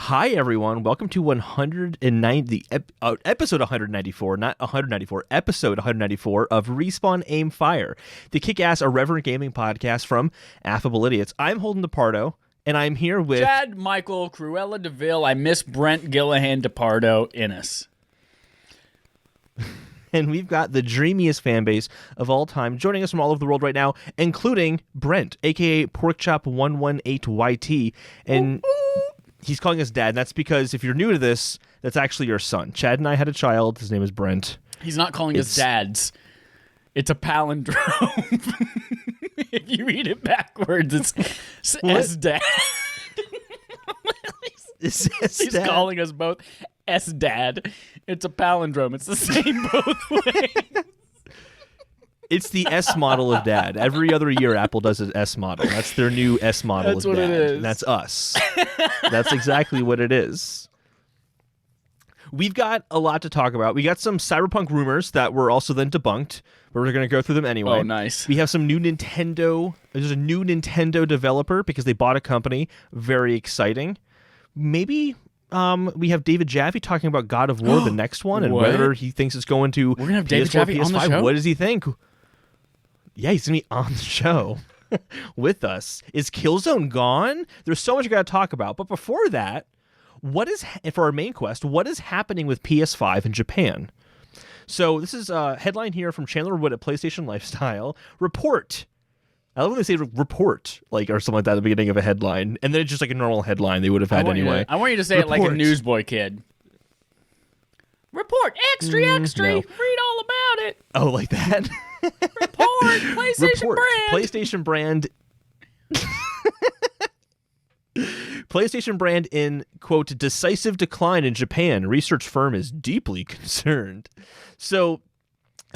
Hi, everyone. Welcome to episode 194, not 194, episode 194 of Respawn Aim Fire, the kick-ass irreverent gaming podcast from Affable Idiots. I'm Holden DePardo, and I'm here with... Chad Michael Cruella DeVille. I miss Brent Gillihan DePardo Innes. And we've got the dreamiest fan base of all time joining us from all over the world right now, including Brent, a.k.a. Porkchop118YT, and... He's calling us Dad, and that's because if you're new to this, that's actually your son. Chad and I had a child. His name is Brent. He's not calling us dads. It's a palindrome. If you read it backwards, it's S-Dad. He's calling us both S-Dad. It's a palindrome. It's the same both ways. It's the S model of Dad. Every other year, Apple does an S model. That's their new S model That's of what Dad. it is. And that's us. That's exactly what it is. We've got a lot to talk about. We got some Cyberpunk rumors that were also then debunked, but we're going to go through them anyway. Oh, nice. We have some new Nintendo. There's a new Nintendo developer because they bought a company. Very exciting. Maybe... we have David Jaffe talking about God of War, the next one, and whether he thinks it's going to We're gonna have PS4, David Jaffe PS5. on the show? What does he think? Yeah, he's going to be on the show with us. Is Killzone gone? There's so much I got to talk about. But before that, for our main quest, what is happening with PS5 in Japan? So this is a headline here from Chandler Wood at PlayStation Lifestyle. Report. I love when they say report, or something like that at the beginning of a headline, and then it's just like a normal headline they would have had anyway. I want you to say it like a newsboy kid. Report, extra, no. Read all about it. Oh, like that? Report, PlayStation Report, brand. PlayStation brand. PlayStation brand in, quote, decisive decline in Japan. Research firm is deeply concerned. So...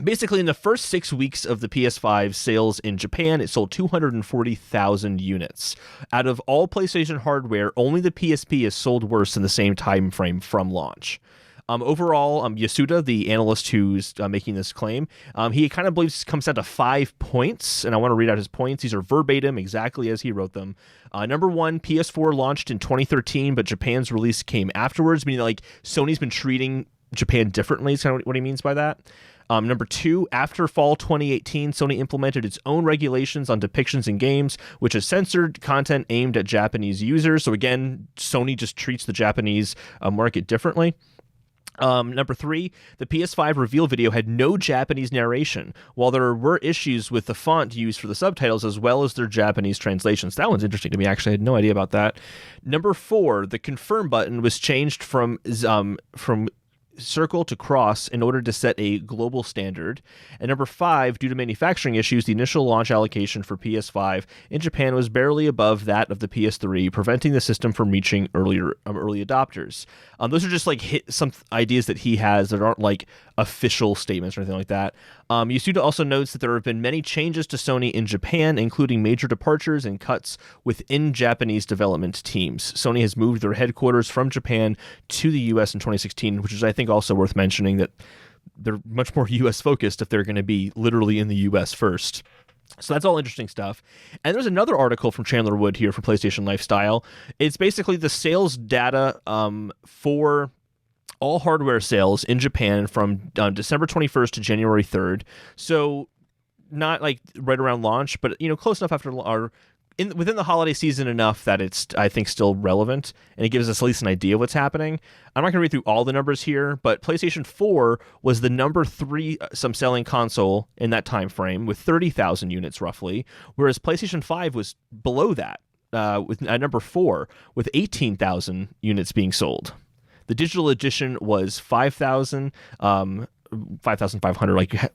basically, in the first 6 weeks of the PS5 sales in Japan, it sold 240,000 units. Out of all PlayStation hardware, only the PSP is sold worse in the same time frame from launch. Overall, Yasuda, the analyst who's making this claim, he kind of believes it comes down to 5 points, and I want to read out his points. These are verbatim, exactly as he wrote them. Number one, PS4 launched in 2013, but Japan's release came afterwards, meaning Sony's been treating Japan differently is kind of what he means by that. Number two, after fall 2018, Sony implemented its own regulations on depictions in games, which has censored content aimed at Japanese users. So again, Sony just treats the Japanese market differently. Number three, the PS5 reveal video had no Japanese narration, while there were issues with the font used for the subtitles as well as their Japanese translations. That one's interesting to me. Actually, I had no idea about that. Number four, the confirm button was changed from circle to cross in order to set a global standard. And number five, due to manufacturing issues, the initial launch allocation for PS5 in Japan was barely above that of the PS3, preventing the system from reaching early adopters. Those are just some ideas that he has that aren't official statements or anything like that. Yasuda also notes that there have been many changes to Sony in Japan, including major departures and cuts within Japanese development teams. Sony has moved their headquarters from Japan to the U.S. in 2016, which is, I think, also worth mentioning that they're much more U.S. focused if they're going to be literally in the U.S. first. So that's all interesting stuff. And there's another article from Chandler Wood here for PlayStation Lifestyle. It's basically the sales data for all hardware sales in Japan from December 21st to January 3rd. So not right around launch, but close enough after within the holiday season enough that it's, I think, still relevant, and it gives us at least an idea of what's happening. I'm not going to read through all the numbers here, but PlayStation 4 was the number 3 selling console in that time frame with 30,000 units roughly, whereas PlayStation 5 was below that with number 4 with 18,000 units being sold. The digital edition was 5,500,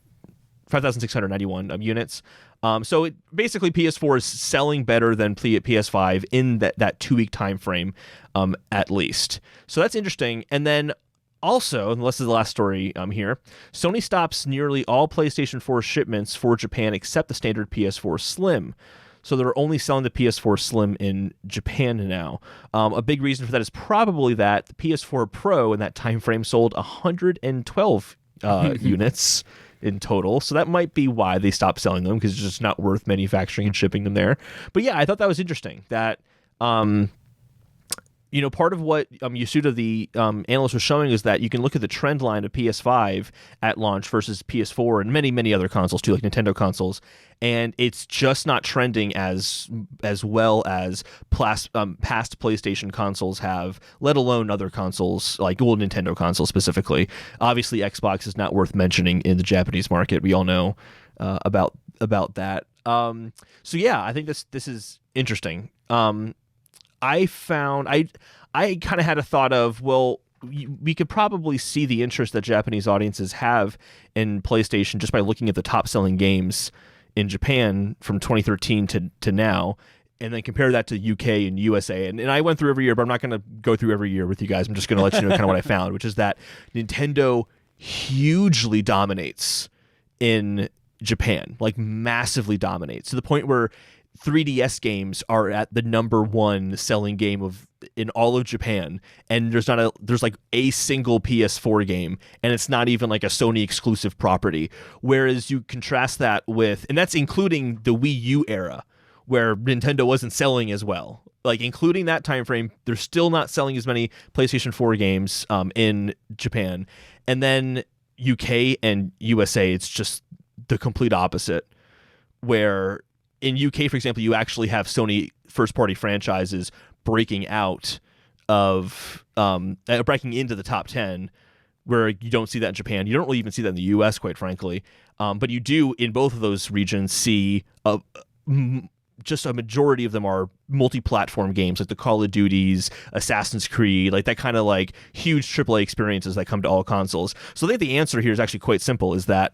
5,691 units. So basically PS4 is selling better than PS5 in that 2 week time frame, at least. So that's interesting. And then also, and this is the last story here, Sony stops nearly all PlayStation 4 shipments for Japan except the standard PS4 Slim. So they're only selling the PS4 Slim in Japan now. A big reason for that is probably that the PS4 Pro in that time frame sold 112 units in total. So that might be why they stopped selling them, because it's just not worth manufacturing and shipping them there. But yeah, I thought that was interesting that part of what Yasuda, the analyst, was showing is that you can look at the trend line of PS5 at launch versus PS4 and many, many other consoles too, like Nintendo consoles, and it's just not trending as well as past PlayStation consoles have, let alone other consoles, like Nintendo consoles specifically. Obviously, Xbox is not worth mentioning in the Japanese market. We all know about that. So yeah, I think this is interesting. I kind of had a thought of, well, we could probably see the interest that Japanese audiences have in PlayStation just by looking at the top selling games in Japan from 2013 to now, and then compare that to UK and USA. And I went through every year, but I'm not going to go through every year with you guys. I'm just going to let you know kind of what I found, which is that Nintendo hugely dominates in Japan, like massively dominates, to the point where 3DS games are at the number one selling game in all of Japan, and there's like a single PS4 game, and it's not even like a Sony exclusive property. Whereas you contrast that with, and that's including the Wii U era, where Nintendo wasn't selling as well. Like, including that time frame, they're still not selling as many PlayStation 4 games in Japan. And then UK and USA, it's just the complete opposite, where in UK, for example, you actually have Sony first-party franchises breaking into the top 10, where you don't see that in Japan. You don't really even see that in the US, quite frankly. But you do, in both of those regions, see just a majority of them are multi-platform games, like the Call of Duties, Assassin's Creed, like that kind of like huge AAA experiences that come to all consoles. So I think the answer here is actually quite simple, is that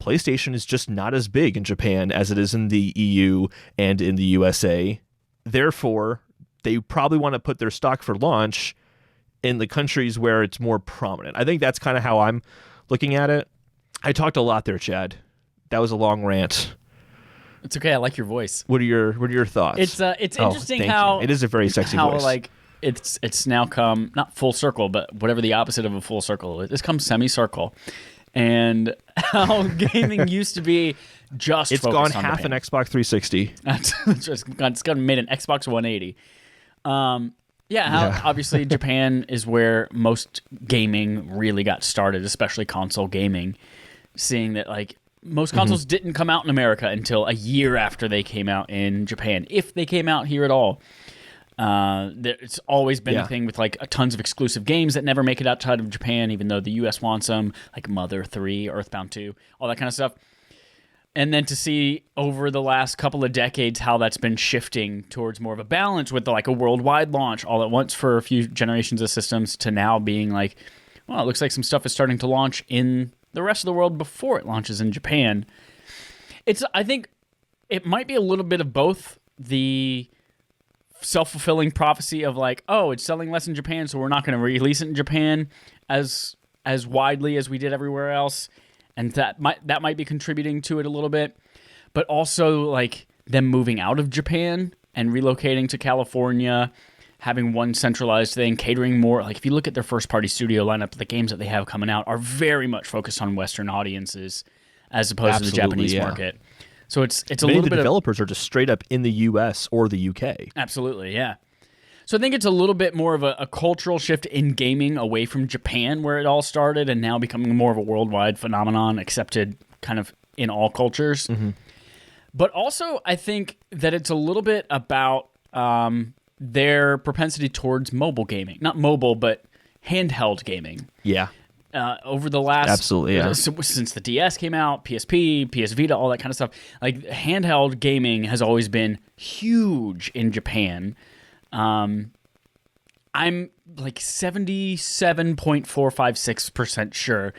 PlayStation is just not as big in Japan as it is in the EU and in the USA. Therefore, they probably want to put their stock for launch in the countries where it's more prominent. I think that's kind of how I'm looking at it. I talked a lot there, Chad. That was a long rant. It's okay. I like your voice. What are your thoughts? It's interesting how it is a very sexy voice. Like it's now come not full circle, but whatever the opposite of a full circle. It's come semicircle. And how gaming used to be just it's focused gone on half Japan. an Xbox 360. It's gone made an Xbox 180. Obviously Japan is where most gaming really got started, especially console gaming. Seeing that like most consoles didn't come out in America until a year after they came out in Japan, if they came out here at all. It's always been a thing with like tons of exclusive games that never make it outside of Japan, even though the US wants them, like Mother 3, Earthbound 2, all that kind of stuff. And then to see over the last couple of decades how that's been shifting towards more of a balance with like a worldwide launch all at once for a few generations of systems, to now being like, well, it looks like some stuff is starting to launch in the rest of the world before it launches in Japan. I think it might be a little bit of both the self-fulfilling prophecy of like, oh, it's selling less in Japan, so we're not going to release it in Japan as widely as we did everywhere else, and that might be contributing to it a little bit. But also like them moving out of Japan and relocating to California, having one centralized thing, catering more. Like if you look at their first-party studio lineup, the games that they have coming out are very much focused on Western audiences as opposed to the Japanese market. So it's a Many little of the bit developers are just straight up in the US or the UK. Absolutely, yeah. So I think it's a little bit more of a cultural shift in gaming away from Japan, where it all started, and now becoming more of a worldwide phenomenon, accepted kind of in all cultures. Mm-hmm. But also, I think that it's a little bit about their propensity towards mobile gaming. Not mobile, but handheld gaming. Yeah. Over the last... Absolutely, yeah. Since the DS came out, PSP, PS Vita, all that kind of stuff, like handheld gaming has always been huge in Japan. I'm like 77.456% sure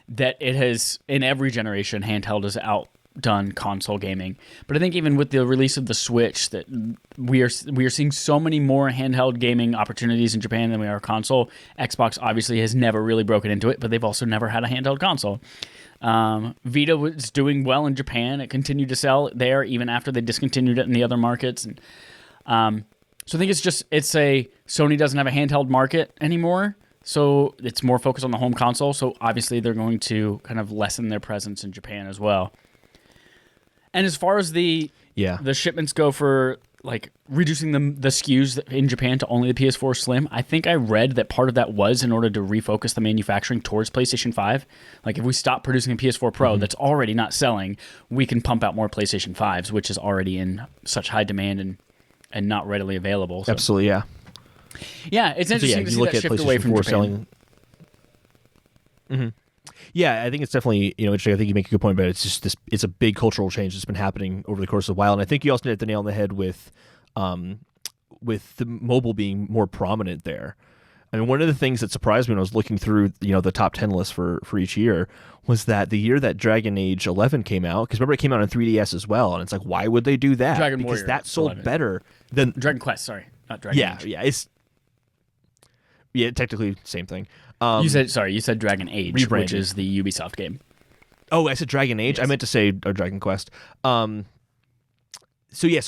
that it has, in every generation, handheld has outdone console gaming. But I think even with the release of the Switch, that we are seeing so many more handheld gaming opportunities in Japan than we are console. Xbox obviously has never really broken into it, but they've also never had a handheld console. Vita was doing well in Japan. It continued to sell there even after they discontinued it in the other markets. And so I think Sony doesn't have a handheld market anymore, so it's more focused on the home console. So obviously they're going to kind of lessen their presence in Japan as well. And as far as the shipments go for like reducing the SKUs in Japan to only the PS4 Slim, I think I read that part of that was in order to refocus the manufacturing towards PlayStation 5. Like if we stop producing a PS4 Pro that's already not selling, we can pump out more PlayStation 5s, which is already in such high demand and not readily available. So. Absolutely, yeah. Yeah, it's interesting to see that shift away from Japan. Selling. Mm-hmm. Yeah, I think it's definitely interesting. I think you make a good point, but it's just it's a big cultural change that's been happening over the course of a while, and I think you also hit the nail on the head with the mobile being more prominent there. I mean, one of the things that surprised me when I was looking through the top 10 list for each year was that the year that Dragon Age 11 came out, because remember it came out on 3DS as well, and it's like, why would they do that? Dragon because Warrior that sold 11. better than Dragon Quest. Sorry, not Dragon Age. Yeah, technically same thing. You said Dragon Age, which is the Ubisoft game. Oh, I said Dragon Age. Yes. I meant to say Dragon Quest. So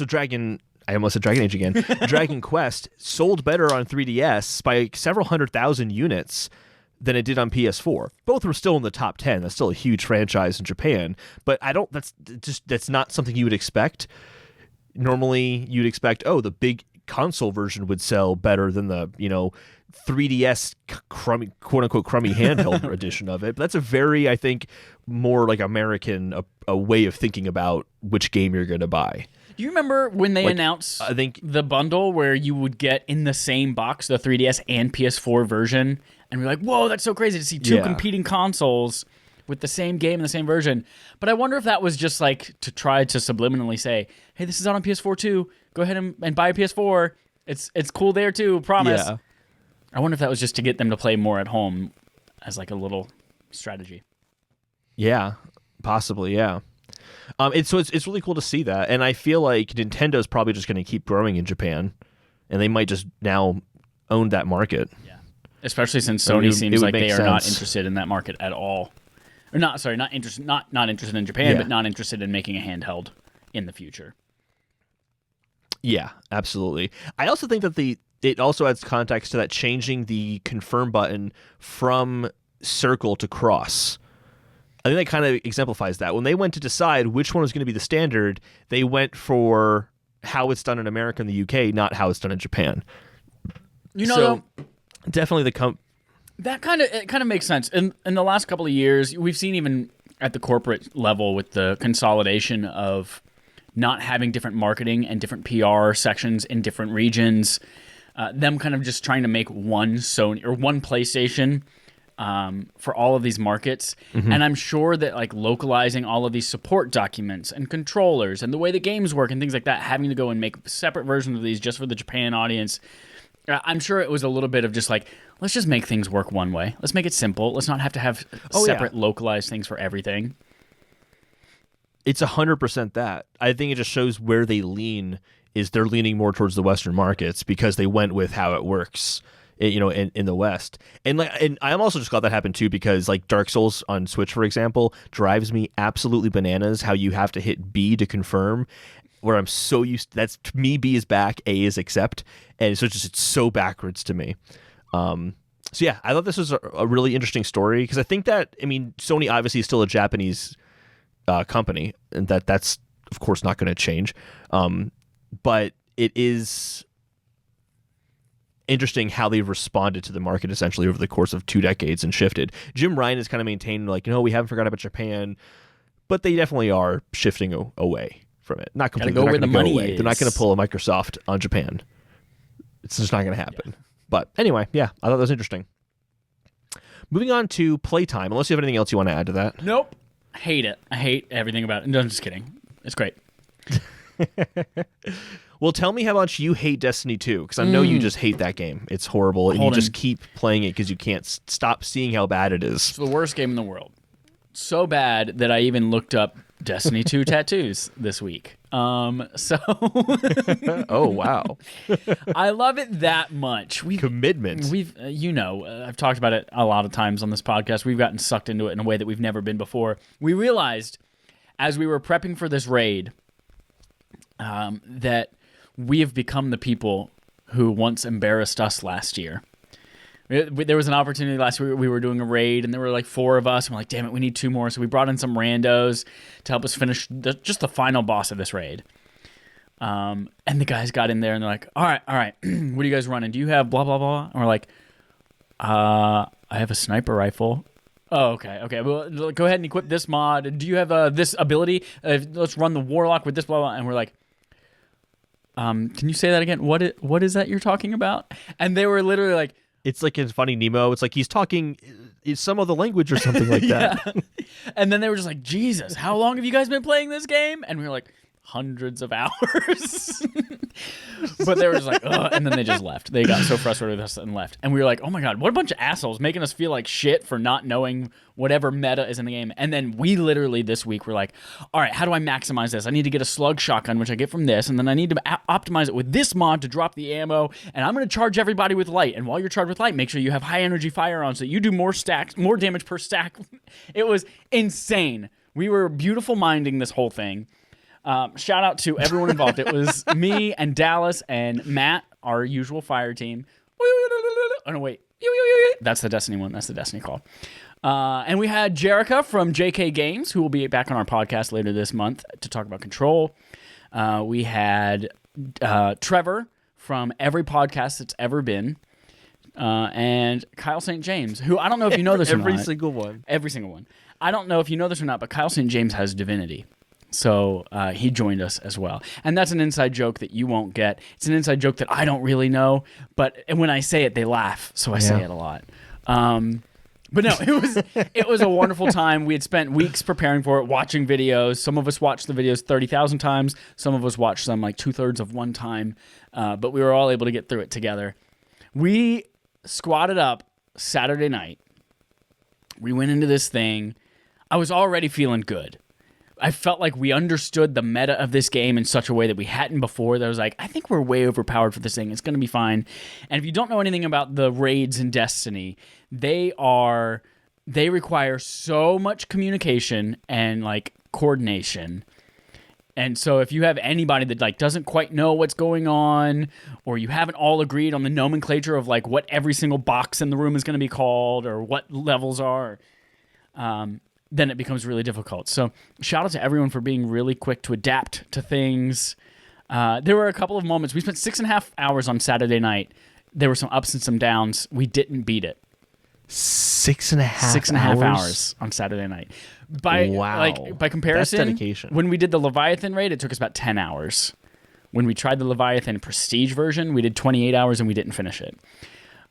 Dragon. I almost said Dragon Age again. Dragon Quest sold better on 3DS by several 100,000 units than it did on PS4. Both were still in the top 10. That's still a huge franchise in Japan, but that's not something you would expect. Normally, you'd expect, the big console version would sell better than the 3DS crummy, quote unquote crummy handheld edition of it. But that's a very, I think, more like American a way of thinking about which game you're going to buy. Do you remember when they announced the bundle where you would get in the same box the 3DS and PS4 version? And we're like, whoa, that's so crazy to see two competing consoles with the same game and the same version. But I wonder if that was just like to try to subliminally say, hey, this is out on PS4 too. Go ahead and buy a PS4. It's cool there too, promise. Yeah. I wonder if that was just to get them to play more at home as like a little strategy. Yeah, possibly, yeah. It's really cool to see that, and I feel like Nintendo's probably just going to keep growing in Japan, and they might just now own that market. Yeah, especially since Sony seems like they are not interested in that market at all. Or not interested in Japan, but not interested in making a handheld in the future. Yeah, absolutely. I also think that it also adds context to that changing the confirm button from circle to cross. I think that kind of exemplifies that. When they went to decide which one was going to be the standard, they went for how it's done in America and the UK, not how it's done in Japan. Definitely that kind of makes sense. In the last couple of years, we've seen even at the corporate level with the consolidation of not having different marketing and different PR sections in different regions, them kind of just trying to make one Sony or one PlayStation for all of these markets. Mm-hmm. And I'm sure that like localizing all of these support documents and controllers and the way the games work and things like that, having to go and make separate versions of these just for the Japan audience, I'm sure it was a little bit of just like, let's just make things work one way. Let's make it simple. Let's not have to have separate localized things for everything. It's 100% that. I think it just shows where they lean is they're leaning more towards the Western markets because they went with how it works, in the West. And I'm also just glad that happened too, because like Dark Souls on Switch, for example, drives me absolutely bananas how you have to hit B to confirm, where I'm so used to, that's to me, B is back, A is accept. And so it's so backwards to me. So yeah, I thought this was a really interesting story because I think that, Sony obviously is still a Japanese company, and that's of course not going to change. But it is interesting how they've responded to the market essentially over the course of 2 decades and shifted. Jim Ryan has kind of maintained like, we haven't forgotten about Japan, but they definitely are shifting away from it. Not completely. Gotta go where the money is. They're not going to pull a Microsoft on Japan. It's just not going to happen. Yeah. But anyway, yeah, I thought that was interesting. Moving on to playtime, unless you have anything else you want to add to that. Nope. I hate it. I hate everything about it. No, I'm just kidding. It's great. Well, tell me how much you hate Destiny 2, because I know you just hate that game. It's horrible, and you just keep playing it because you can't stop seeing how bad it is. It's the worst game in the world. So bad that I even looked up Destiny 2 tattoos this week. Oh, wow. I love it that much. Commitment. I've talked about it a lot of times on this podcast. We've gotten sucked into it in a way that we've never been before. We realized as we were prepping for this raid that we have become the people who once embarrassed us last year. There was an opportunity last week. We were doing a raid, and there were like 4 of us. And we're like, damn it, we need 2 more. So we brought in some randos to help us finish just the final boss of this raid. And the guys got in there and they're like, all right, what are you guys running? Do you have blah, blah, blah? And we're like, I have a sniper rifle. Oh, okay. Well, go ahead and equip this mod. Do you have this ability? Let's run the warlock with this blah, blah. And we're like, can you say that again? What is that you're talking about? And they were literally like, it's like in Finding Nemo. It's like he's talking some other language or something like that. Yeah. And then they were just like, Jesus, how long have you guys been playing this game? And we were like, hundreds of hours. But they were just like, ugh, and then they just left. They got so frustrated with us and left. And we were like, oh my God, what a bunch of assholes making us feel like shit for not knowing whatever meta is in the game. And then we literally this week were like, all right, how do I maximize this? I need to get a slug shotgun, which I get from this, and then I need to optimize it with this mod to drop the ammo, and I'm going to charge everybody with light. And while you're charged with light, make sure you have high energy firearms so that you do more damage per stack. It was insane. We were beautiful minding this whole thing. Shout out to everyone involved. It was me and Dallas and Matt, our usual fire team. Oh, no, wait. That's the Destiny one. That's the Destiny call. And we had Jerica from JK Games, who will be back on our podcast later this month to talk about Control. We had Trevor from every podcast that's ever been. And Kyle St. James, who I don't know if you know this or not. Every single one. Every single one. I don't know if you know this or not, but Kyle St. James has Divinity. So he joined us as well. And that's an inside joke that you won't get. It's an inside joke that I don't really know, but when I say it, they laugh. So I say it a lot. But no, it was a wonderful time. We had spent weeks preparing for it, watching videos. Some of us watched the videos 30,000 times. Some of us watched them like 2/3 of one time. But we were all able to get through it together. We squatted up Saturday night. We went into this thing. I was already feeling good. I felt like we understood the meta of this game in such a way that we hadn't before. That I was like, I think we're way overpowered for this thing. It's going to be fine. And if you don't know anything about the raids in Destiny, they require so much communication and like coordination. And so if you have anybody that like doesn't quite know what's going on, or you haven't all agreed on the nomenclature of like what every single box in the room is going to be called or what levels are, then it becomes really difficult. So shout out to everyone for being really quick to adapt to things. There were a couple of moments. We spent 6.5 hours on Saturday night. There were some ups and some downs. We didn't beat it. 6.5 hours on Saturday night. By comparison, that's dedication. When we did the Leviathan raid, it took us about 10 hours. When we tried the Leviathan Prestige version, we did 28 hours and we didn't finish it.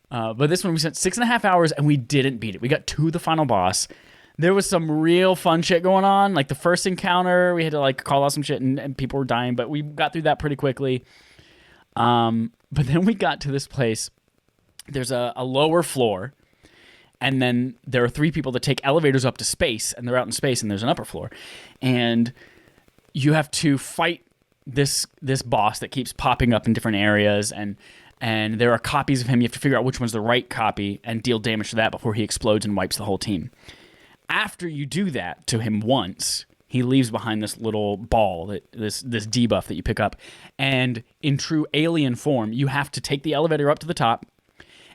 But this one, we spent 6.5 hours and we didn't beat it. We got to the final boss. There was some real fun shit going on. Like the first encounter, we had to like call out some shit and people were dying, but we got through that pretty quickly. But then we got to this place. There's a lower floor, and then there are 3 people that take elevators up to space, and they're out in space, and there's an upper floor. And you have to fight this boss that keeps popping up in different areas, and there are copies of him. You have to figure out which one's the right copy and deal damage to that before he explodes and wipes the whole team. After you do that to him once, he leaves behind this little ball, this debuff that you pick up. And in true alien form, you have to take the elevator up to the top,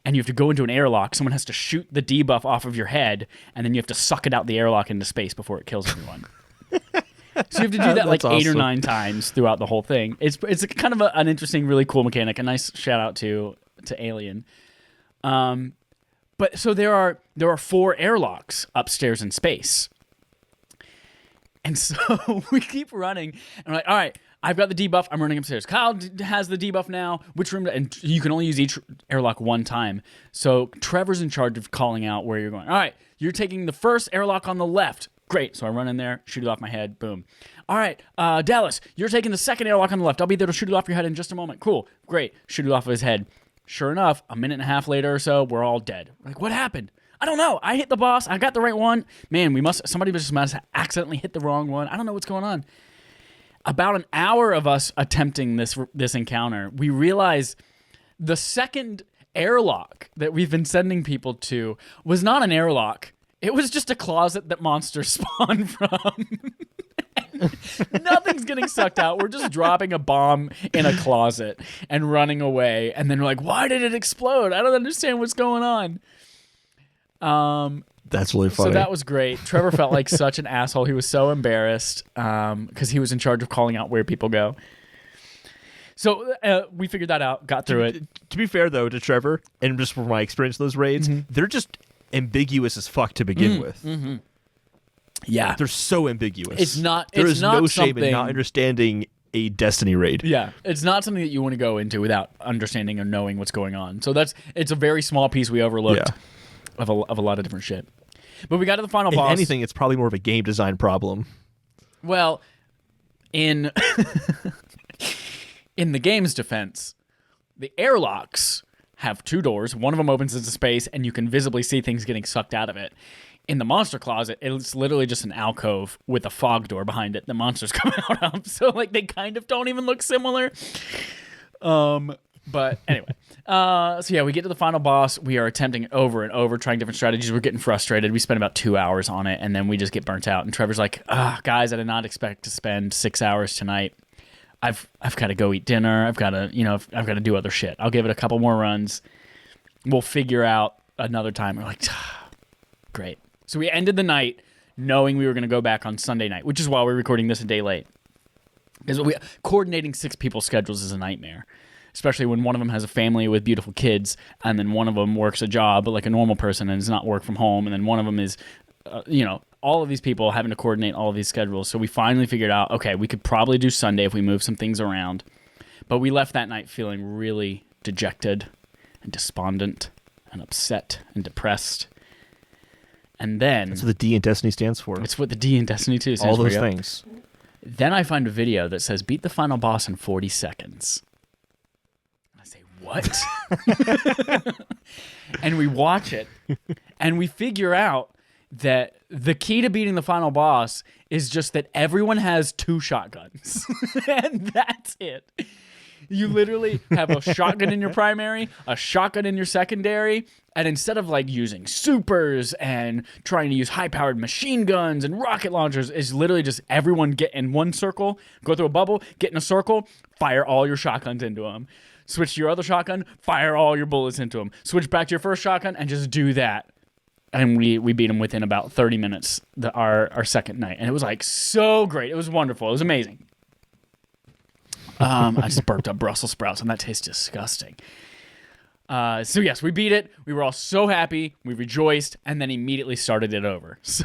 and you have to go into an airlock. Someone has to shoot the debuff off of your head, and then you have to suck it out the airlock into space before it kills everyone. So you have to do that like 8 or 9 times throughout the whole thing. It's kind of an interesting, really cool mechanic. A nice shout out to Alien. But so there are 4 airlocks upstairs in space. And so we keep running, and we're like, all right, I've got the debuff. I'm running upstairs. Kyle has the debuff now. Which room? And you can only use each airlock one time. So Trevor's in charge of calling out where you're going. All right, you're taking the first airlock on the left. Great. So I run in there, shoot it off my head. Boom. All right, Dallas, you're taking the second airlock on the left. I'll be there to shoot it off your head in just a moment. Cool. Great. Shoot it off of his head. Sure enough, a minute and a half later or so, we're all dead. We're like, what happened? I don't know. I hit the boss. I got the right one. Man, somebody must have accidentally hit the wrong one. I don't know what's going on. About an hour of us attempting this encounter, we realize the second airlock that we've been sending people to was not an airlock. It was just a closet that monsters spawn from. Nothing's getting sucked out. We're just dropping a bomb in a closet and running away. And then we're like, why did it explode? I don't understand what's going on. That's really funny. So that was great. Trevor felt like such an asshole. He was so embarrassed because he was in charge of calling out where people go. So we figured that out, got through it. To be fair, though, to Trevor, and just from my experience with those raids, they're just ambiguous as fuck to begin with. Yeah. They're so ambiguous. There is no shame in not understanding a Destiny raid. Yeah. It's not something that you want to go into without understanding or knowing what's going on. So it's a very small piece we overlooked of a lot of different shit. But we got to the final boss. If anything, it's probably more of a game design problem. Well, in the game's defense, the airlocks have 2 doors. One of them opens into space, and you can visibly see things getting sucked out of it. In the monster closet, it's literally just an alcove with a fog door behind it the monsters come out of. So, like, they kind of don't even look similar. But anyway. So, yeah, we get to the final boss. We are attempting it over and over, trying different strategies. We're getting frustrated. We spend about 2 hours on it, and then we just get burnt out. And Trevor's like, guys, I did not expect to spend 6 hours tonight. I've got to go eat dinner. I've got to do other shit. I'll give it a couple more runs. We'll figure out another time. We're like, great. So we ended the night knowing we were going to go back on Sunday night, which is why we're recording this a day late. Because coordinating 6 people's schedules is a nightmare, especially when one of them has a family with beautiful kids, and then one of them works a job like a normal person and does not work from home, and then one of them is, all of these people having to coordinate all of these schedules. So we finally figured out, okay, we could probably do Sunday if we move some things around. But we left that night feeling really dejected and despondent and upset and depressed. And then... That's what the D in Destiny stands for. It's what the D in Destiny 2 stands for. All those things. Then I find a video that says, beat the final boss in 40 seconds. I say, what? And we watch it, and we figure out that the key to beating the final boss is just that everyone has 2 shotguns. And that's it. You literally have a shotgun in your primary, a shotgun in your secondary, and instead of like using supers and trying to use high-powered machine guns and rocket launchers, it's literally just everyone get in one circle, go through a bubble, get in a circle, fire all your shotguns into them. Switch to your other shotgun, fire all your bullets into them. Switch back to your first shotgun, and just do that. And we beat him within about 30 minutes, our second night. And it was like so great. It was wonderful. It was amazing. I just burped up Brussels sprouts, and that tastes disgusting. So yes, we beat it. We were all so happy. We rejoiced, and then immediately started it over. So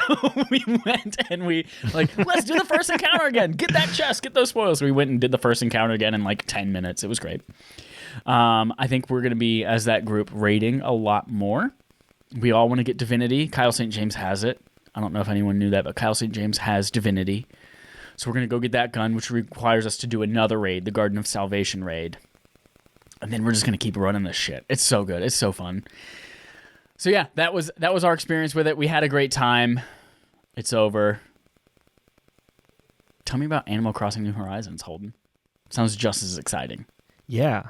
we went and we let's do the first encounter again. Get that chest, get those spoils. So we went and did the first encounter again in like 10 minutes. It was great. I think we're going to be, as that group, raiding a lot more. We all want to get Divinity. Kyle St. James has it. I don't know if anyone knew that, but Kyle St. James has Divinity. So we're going to go get that gun, which requires us to do another raid, the Garden of Salvation raid. And then we're just going to keep running this shit. It's so good. It's so fun. So yeah, that was our experience with it. We had a great time. It's over. Tell me about Animal Crossing New Horizons, Holden. Sounds just as exciting. Yeah.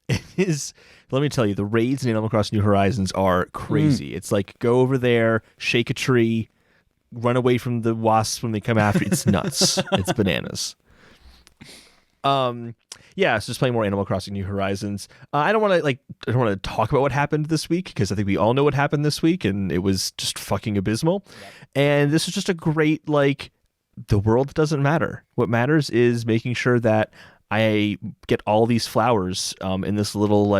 It is. Let me tell you, the raids in Animal Crossing New Horizons are crazy. It's like go over there, shake a tree, run away from the wasps when they come after you. It's nuts. It's bananas. Yeah, so just playing more Animal Crossing New Horizons. I don't want to talk about what happened this week because I think we all know what happened this week, and it was just fucking abysmal. Yep. And this is just a great the world doesn't matter. What matters is making sure that I get all these flowers in this little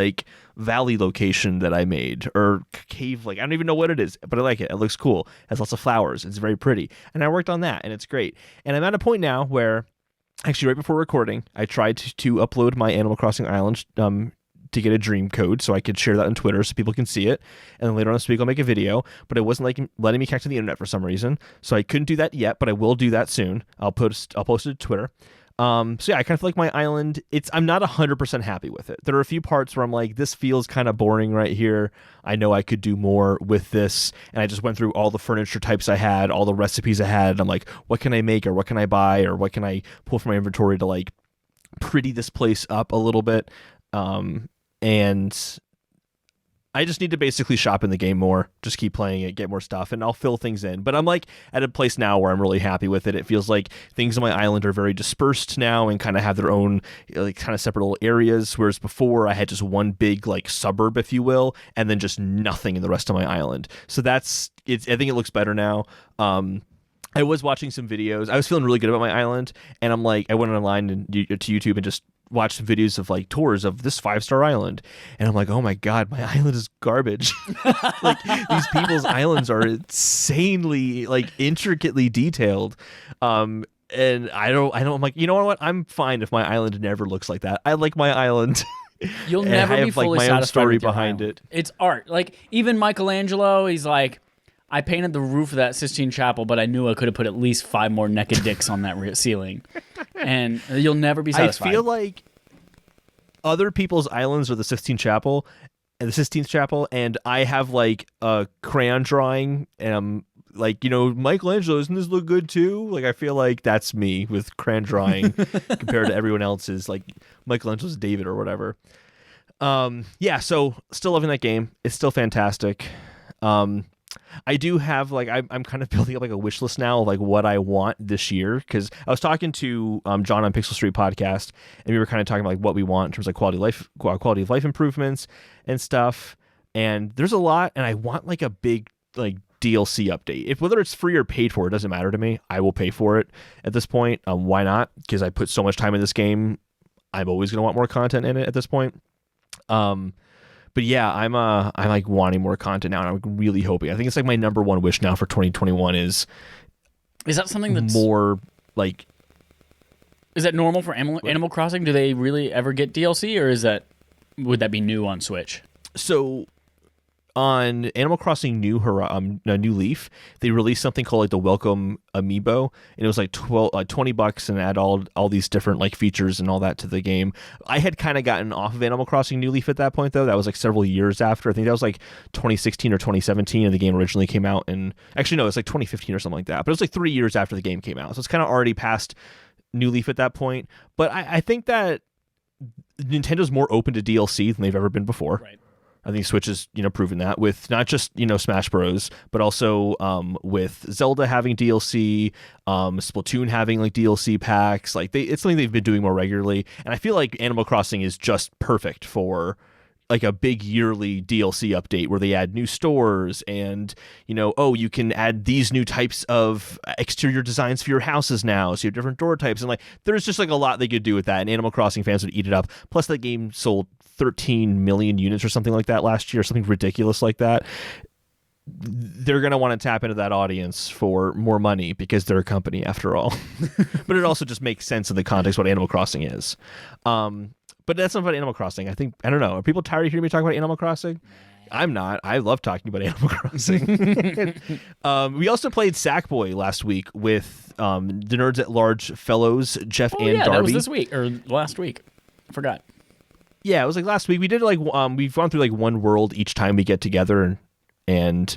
valley location that I made, or cave, I don't even know what it is, but I like it. It looks cool. It has lots of flowers. It's very pretty. And I worked on that, and it's great. And I'm at a point now where, actually right before recording, I tried to upload my Animal Crossing Island to get a dream code so I could share that on Twitter so people can see it. And then later on this week I'll make a video, but it wasn't letting me connect to the internet for some reason. So I couldn't do that yet, but I will do that soon. I'll post it to Twitter. So yeah, I kind of feel like my island, I'm not 100% happy with it. There are a few parts where I'm like, this feels kind of boring right here. I know I could do more with this. And I just went through all the furniture types I had, all the recipes I had. And I'm like, what can I make, or what can I buy, or what can I pull from my inventory to pretty this place up a little bit. And I just need to basically shop in the game more, just keep playing it, get more stuff, and I'll fill things in. But I'm at a place now where I'm really happy with it. It feels like things on my island are very dispersed now and kind of have their own kind of separate little areas, whereas before I had just one big suburb, if you will, and then just nothing in the rest of my island. So I think it looks better now. I was watching some videos. I was feeling really good about my island, and I went online and to YouTube and just watch some videos of like tours of this 5-star island, and I'm like, oh my god, my island is garbage. Like these people's islands are insanely like intricately detailed. And I'm like, you know what? I'm fine if my island never looks like that. I like my island. You'll never be fully satisfied. My own story with your behind island. it. It's art. Like even Michelangelo, he's like, I painted the roof of that Sistine Chapel, but I knew I could have put at least 5 more naked dicks on that ceiling. And you'll never be satisfied. I feel like other people's islands are the Sistine Chapel, and I have like a crayon drawing, and I'm like, Michelangelo, doesn't this look good too? Like, I feel like that's me with crayon drawing compared to everyone else's, like Michelangelo's David or whatever. Yeah, so still loving that game. It's still fantastic. I do have like I'm kind of building up like a wish list now of like what I want this year, because I was talking to John on Pixel Street podcast, and we were kind of talking about like what we want in terms of like quality of life improvements and stuff. And there's a lot, and I want like a big like DLC update. If whether it's free or paid for, it doesn't matter to me. I will pay for it at this point. Why not? Because I put so much time in this game. I'm always gonna want more content in it at this point. But yeah, I'm like wanting more content now, and I'm really hoping. I think it's like my number one wish now for 2021 is that something that's more like. Is that normal for Animal Crossing? Do they really ever get DLC, or would that be new on Switch? So on Animal Crossing New Leaf, they released something called like the Welcome Amiibo, and it was like $20 and add all these different like features and all that to the game. I had kind of gotten off of Animal Crossing New Leaf at that point, though. That was like several years after. I think that was like 2016 or 2017, and the game originally came out. And actually, no, it's like 2015 or something like that. But it was like 3 years after the game came out, so it's kind of already past New Leaf at that point. But I think that Nintendo's more open to DLC than they've ever been before. Right. I think Switch has, proven that with not just, Smash Bros, but also with Zelda having DLC, Splatoon having like DLC packs. Like it's something they've been doing more regularly. And I feel like Animal Crossing is just perfect for like a big yearly DLC update where they add new stores and, you can add these new types of exterior designs for your houses now. So you have different door types. And like, there's just like a lot they could do with that. And Animal Crossing fans would eat it up. Plus that game sold 13 million units or something like that last year, something ridiculous like that. They're going to want to tap into that audience for more money because they're a company after all. But it also just makes sense in the context of what Animal Crossing is. But that's not about Animal Crossing. I don't know. Are people tired of hearing me talk about Animal Crossing? I'm not. I love talking about Animal Crossing. We also played Sackboy last week with the Nerds at Large fellows, Jeff and Darby. That was this week or last week. I forgot. Yeah, it was like last week. We did like we've gone through like one world each time we get together, and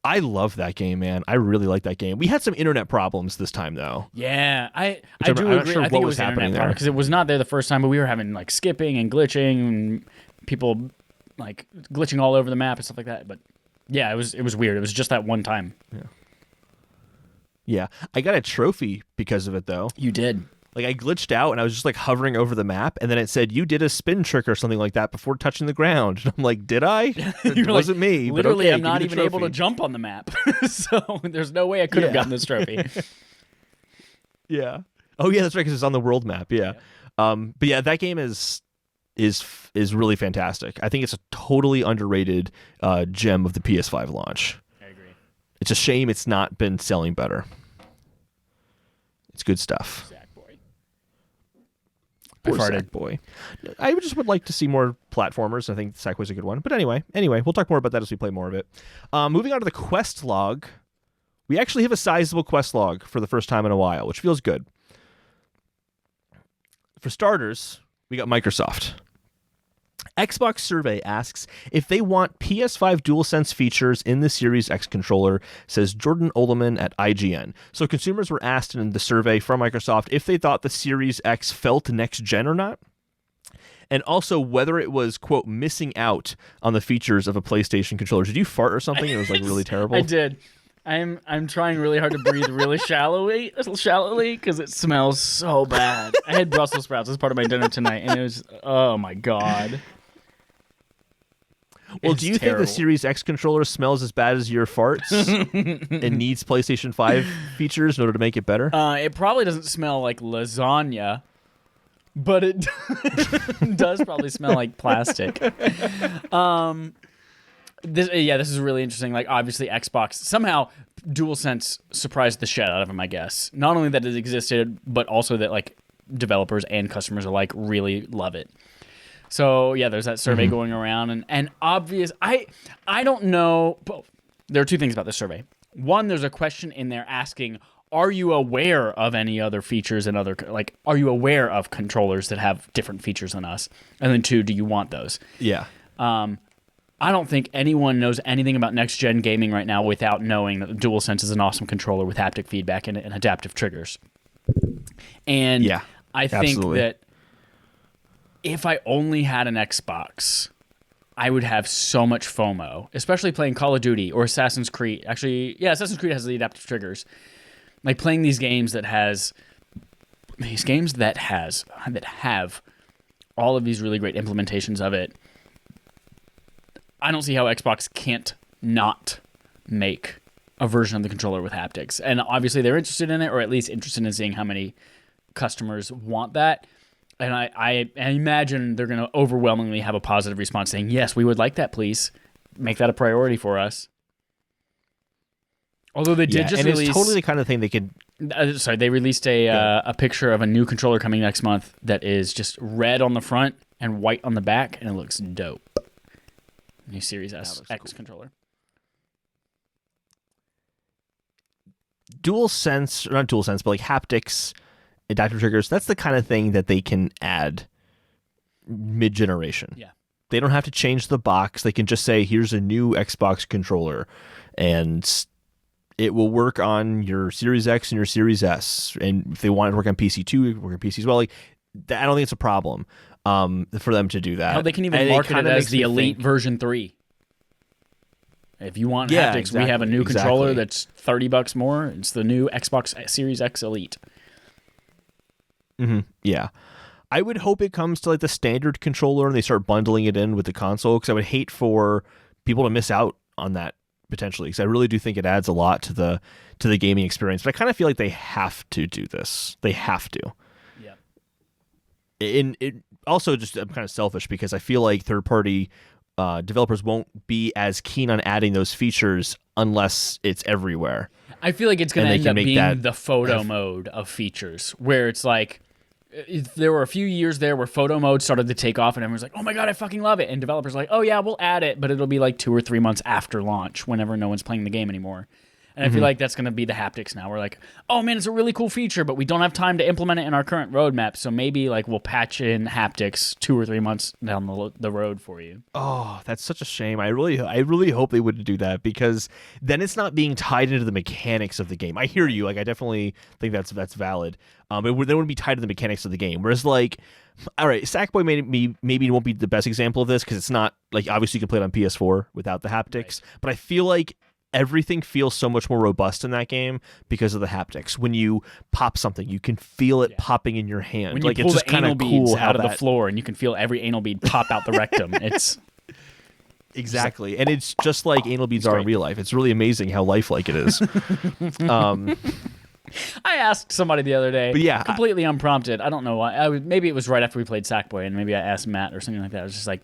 I love that game, man. I really like that game. We had some internet problems this time, though. Yeah, I do agree. Sure I think it was happening there because it was not there the first time, but we were having like skipping and glitching and people like glitching all over the map and stuff like that. But yeah, it was weird. It was just that one time. Yeah. I got a trophy because of it, though. You did. Like I glitched out and I was just like hovering over the map, and then it said you did a spin trick or something like that before touching the ground. And I'm like, did I? It wasn't like, me. Literally, but okay, I'm not even able to jump on the map, so there's no way I could have gotten this trophy. Yeah. Oh yeah, that's right, because it's on the world map. Yeah. But yeah, that game is really fantastic. I think it's a totally underrated gem of the PS5 launch. I agree. It's a shame it's not been selling better. It's good stuff. Poor Sackboy. I just would like to see more platformers. I think Sackboy's a good one. But anyway, we'll talk more about that as we play more of it. Moving on to the quest log. We actually have a sizable quest log for the first time in a while, which feels good. For starters, we got Microsoft. Xbox survey asks if they want PS5 DualSense features in the Series X controller, says Jordan Oleman at IGN. So consumers were asked in the survey from Microsoft if they thought the Series X felt next gen or not, and also whether it was, quote, missing out on the features of a PlayStation controller. Did you fart or something? It was like really terrible. I did. I'm trying really hard to breathe really shallowly because it smells so bad. I had Brussels sprouts as part of my dinner tonight, and it was, oh my God. Well, do you think the Series X controller smells as bad as your farts and needs PlayStation 5 features in order to make it better? It probably doesn't smell like lasagna. but it does probably smell like plastic. This is really interesting. Like, obviously, Xbox somehow DualSense surprised the shit out of them, I guess. Not only that it existed, but also that like developers and customers alike really love it. So yeah, there's that survey going around, and obvious. I don't know. There are two things about this survey. One, there's a question in there asking, are you aware of any other features and are you aware of controllers that have different features than us? And then two, do you want those? Yeah. I don't think anyone knows anything about next-gen gaming right now without knowing that the DualSense is an awesome controller with haptic feedback and adaptive triggers. And yeah, I think that if I only had an Xbox, I would have so much FOMO, especially playing Call of Duty or Assassin's Creed. Actually, yeah, Assassin's Creed has the adaptive triggers. Like playing these games that have all of these really great implementations of it. I don't see how Xbox can't not make a version of the controller with haptics. And obviously they're interested in it, or at least interested in seeing how many customers want that. And I imagine they're going to overwhelmingly have a positive response saying, yes, we would like that, please. Make that a priority for us. Although they did just release... it's totally the kind of thing they could... they released a picture of a new controller coming next month that is just red on the front and white on the back, and it looks dope. New Series X cool. Controller. DualSense, or not DualSense, but like haptics, adaptive triggers, that's the kind of thing that they can add mid-generation. Yeah. They don't have to change the box. They can just say, here's a new Xbox controller, and it will work on your Series X and your Series S. And if they want it to work on PC too, it can work on PC as well. Like, I don't think it's a problem for them to do that. Hell, they can even market it as the Elite version 3. If you want haptics, exactly, we have a new controller that's $30 more. It's the new Xbox Series X Elite. Mm-hmm. Yeah. I would hope it comes to like the standard controller and they start bundling it in with the console, because I would hate for people to miss out on that potentially, because I really do think it adds a lot to the gaming experience. But I kind of feel like they have to do this. They have to. Yeah. It also, just I'm kind of selfish because I feel like third-party developers won't be as keen on adding those features unless it's everywhere. I feel like it's going to end up being the photo mode of features, where it's like, there were a few years there where photo mode started to take off and everyone's like, oh my God, I fucking love it. And developers are like, oh yeah, we'll add it, but it'll be like 2 or 3 months after launch whenever no one's playing the game anymore. And I feel like that's going to be the haptics now. We're like, oh man, it's a really cool feature, but we don't have time to implement it in our current roadmap. So maybe like we'll patch in haptics 2 or 3 months down the road for you. Oh, that's such a shame. I really hope they wouldn't do that, because then it's not being tied into the mechanics of the game. I hear you. Like, I definitely think that's valid. They wouldn't be tied to the mechanics of the game. Whereas like, all right, Sackboy maybe won't be the best example of this, because it's not like, obviously you can play it on PS4 without the haptics, right. But I feel like everything feels so much more robust in that game because of the haptics. When you pop something, you can feel it popping in your hand. When you pull it's just the anal beads cool out of the floor, and you can feel every anal bead pop out the rectum. It's exactly, and it's just like anal beads are in real life. It's really amazing how lifelike it is. I asked somebody the other day, but yeah, completely unprompted. I don't know why. Maybe it was right after we played Sackboy, and maybe I asked Matt or something like that. I was just like,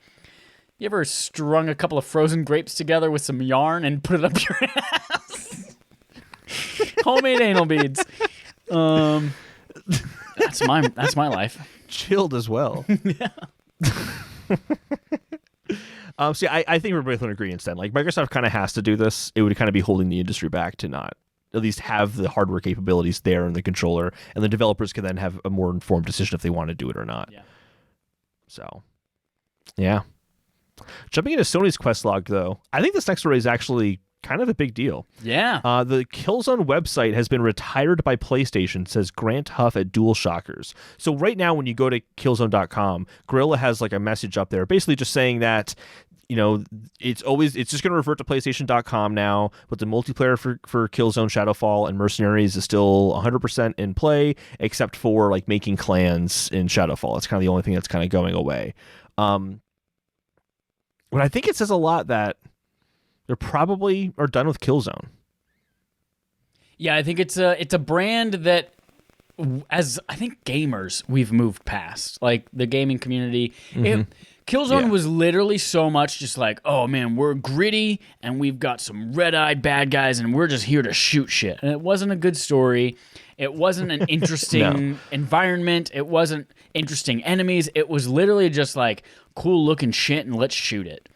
you ever strung a couple of frozen grapes together with some yarn and put it up your ass? Homemade anal beads. That's my life. Chilled as well. Yeah. See, I think we're both on agreement then. Like, Microsoft kind of has to do this. It would kind of be holding the industry back to not at least have the hardware capabilities there in the controller, and the developers can then have a more informed decision if they want to do it or not. Yeah. So, yeah. Jumping into Sony's quest log, though, I think this next story is actually kind of a big deal. Yeah. The Killzone website has been retired by PlayStation, says Grant Huff at DualShockers. So right now, when you go to Killzone.com, Guerrilla has like a message up there basically just saying that, you know, it's just going to revert to PlayStation.com now, but the multiplayer for Killzone, Shadowfall, and Mercenaries is still 100% in play, except for like making clans in Shadowfall. It's kind of the only thing that's kind of going away. But I think it says a lot that they probably are done with Killzone. Yeah, I think it's a brand that as I think gamers, we've moved past like the gaming community. Killzone Yeah. was literally so much just like, oh man, we're gritty and we've got some red-eyed bad guys and we're just here to shoot shit. And it wasn't a good story. It wasn't an interesting environment. It wasn't interesting enemies. It was literally just like cool looking shit and let's shoot it.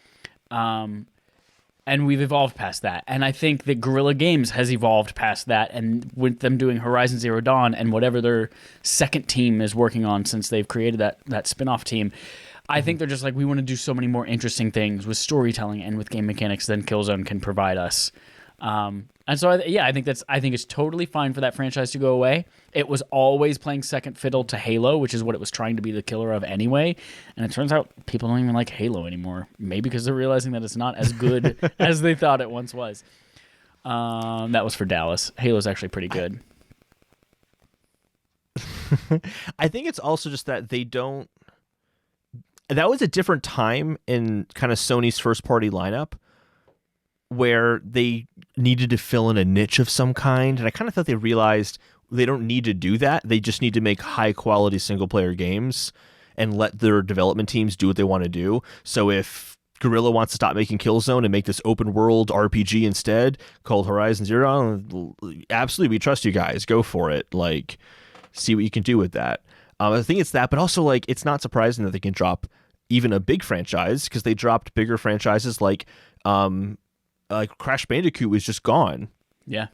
And we've evolved past that. And I think that Guerrilla Games has evolved past that. And with them doing Horizon Zero Dawn and whatever their second team is working on since they've created that spin-off team, I think they're just like, we want to do so many more interesting things with storytelling and with game mechanics than Killzone can provide us. And so, I think it's totally fine for that franchise to go away. It was always playing second fiddle to Halo, which is what it was trying to be the killer of anyway. And it turns out people don't even like Halo anymore. Maybe because they're realizing that it's not as good as they thought it once was. That was for Dallas. Halo's actually pretty good. I think it's also just that they don't. That was a different time in kind of Sony's first party lineup where they needed to fill in a niche of some kind. And I kind of thought they realized they don't need to do that. They just need to make high quality single player games and let their development teams do what they want to do. So if Guerrilla wants to stop making Killzone and make this open world RPG instead called Horizon Zero Dawn, absolutely, we trust you guys. Go for it. Like, see what you can do with that. I think it's that, but also like it's not surprising that they can drop even a big franchise because they dropped bigger franchises like Crash Bandicoot was just gone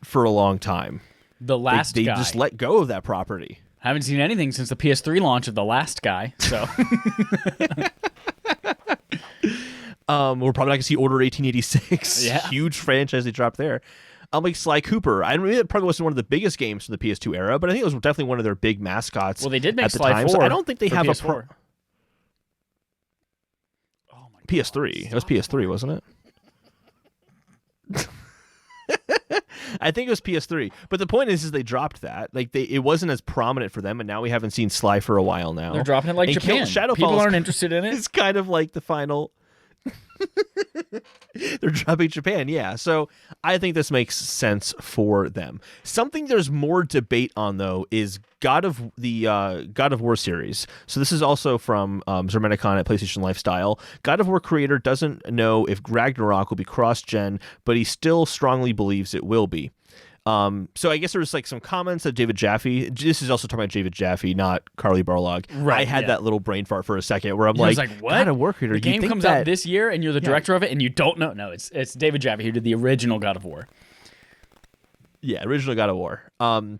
for a long time. The Last Guy. They Guy. just let go of that property. Haven't seen anything since the PS3 launch of The Last Guy, so. We're probably not going to see Order 1886. Yeah. Huge franchise they dropped there. Like Sly Cooper. I mean, it probably wasn't one of the biggest games from the PS2 era, but I think it was definitely one of their big mascots. Well, they did make at the Sly time, 4 so I don't think they for have PS4. Oh my PS3. It was PS3, wasn't it? I think it was PS3. But the point is they dropped that. Like it wasn't as prominent for them, and now we haven't seen Sly for a while now. They're dropping it like and Japan. Shadowfall People aren't interested in it. It's kind of like the final. They're dropping Japan, yeah. So I think this makes sense for them. Something there's more debate on though is God of War series. So this is also from Zermenicon at PlayStation Lifestyle. God of War creator doesn't know if Ragnarok will be cross-gen, but he still strongly believes it will be. So I guess there's like some comments that David Jaffe. This is also talking about David Jaffe, not Carly Barlog. Right, I had that little brain fart for a second where I'm I was like, what? God of War creator. The game comes out this year, and you're the director of it, and you don't know. No, it's David Jaffe who did the original God of War. Yeah, original God of War. And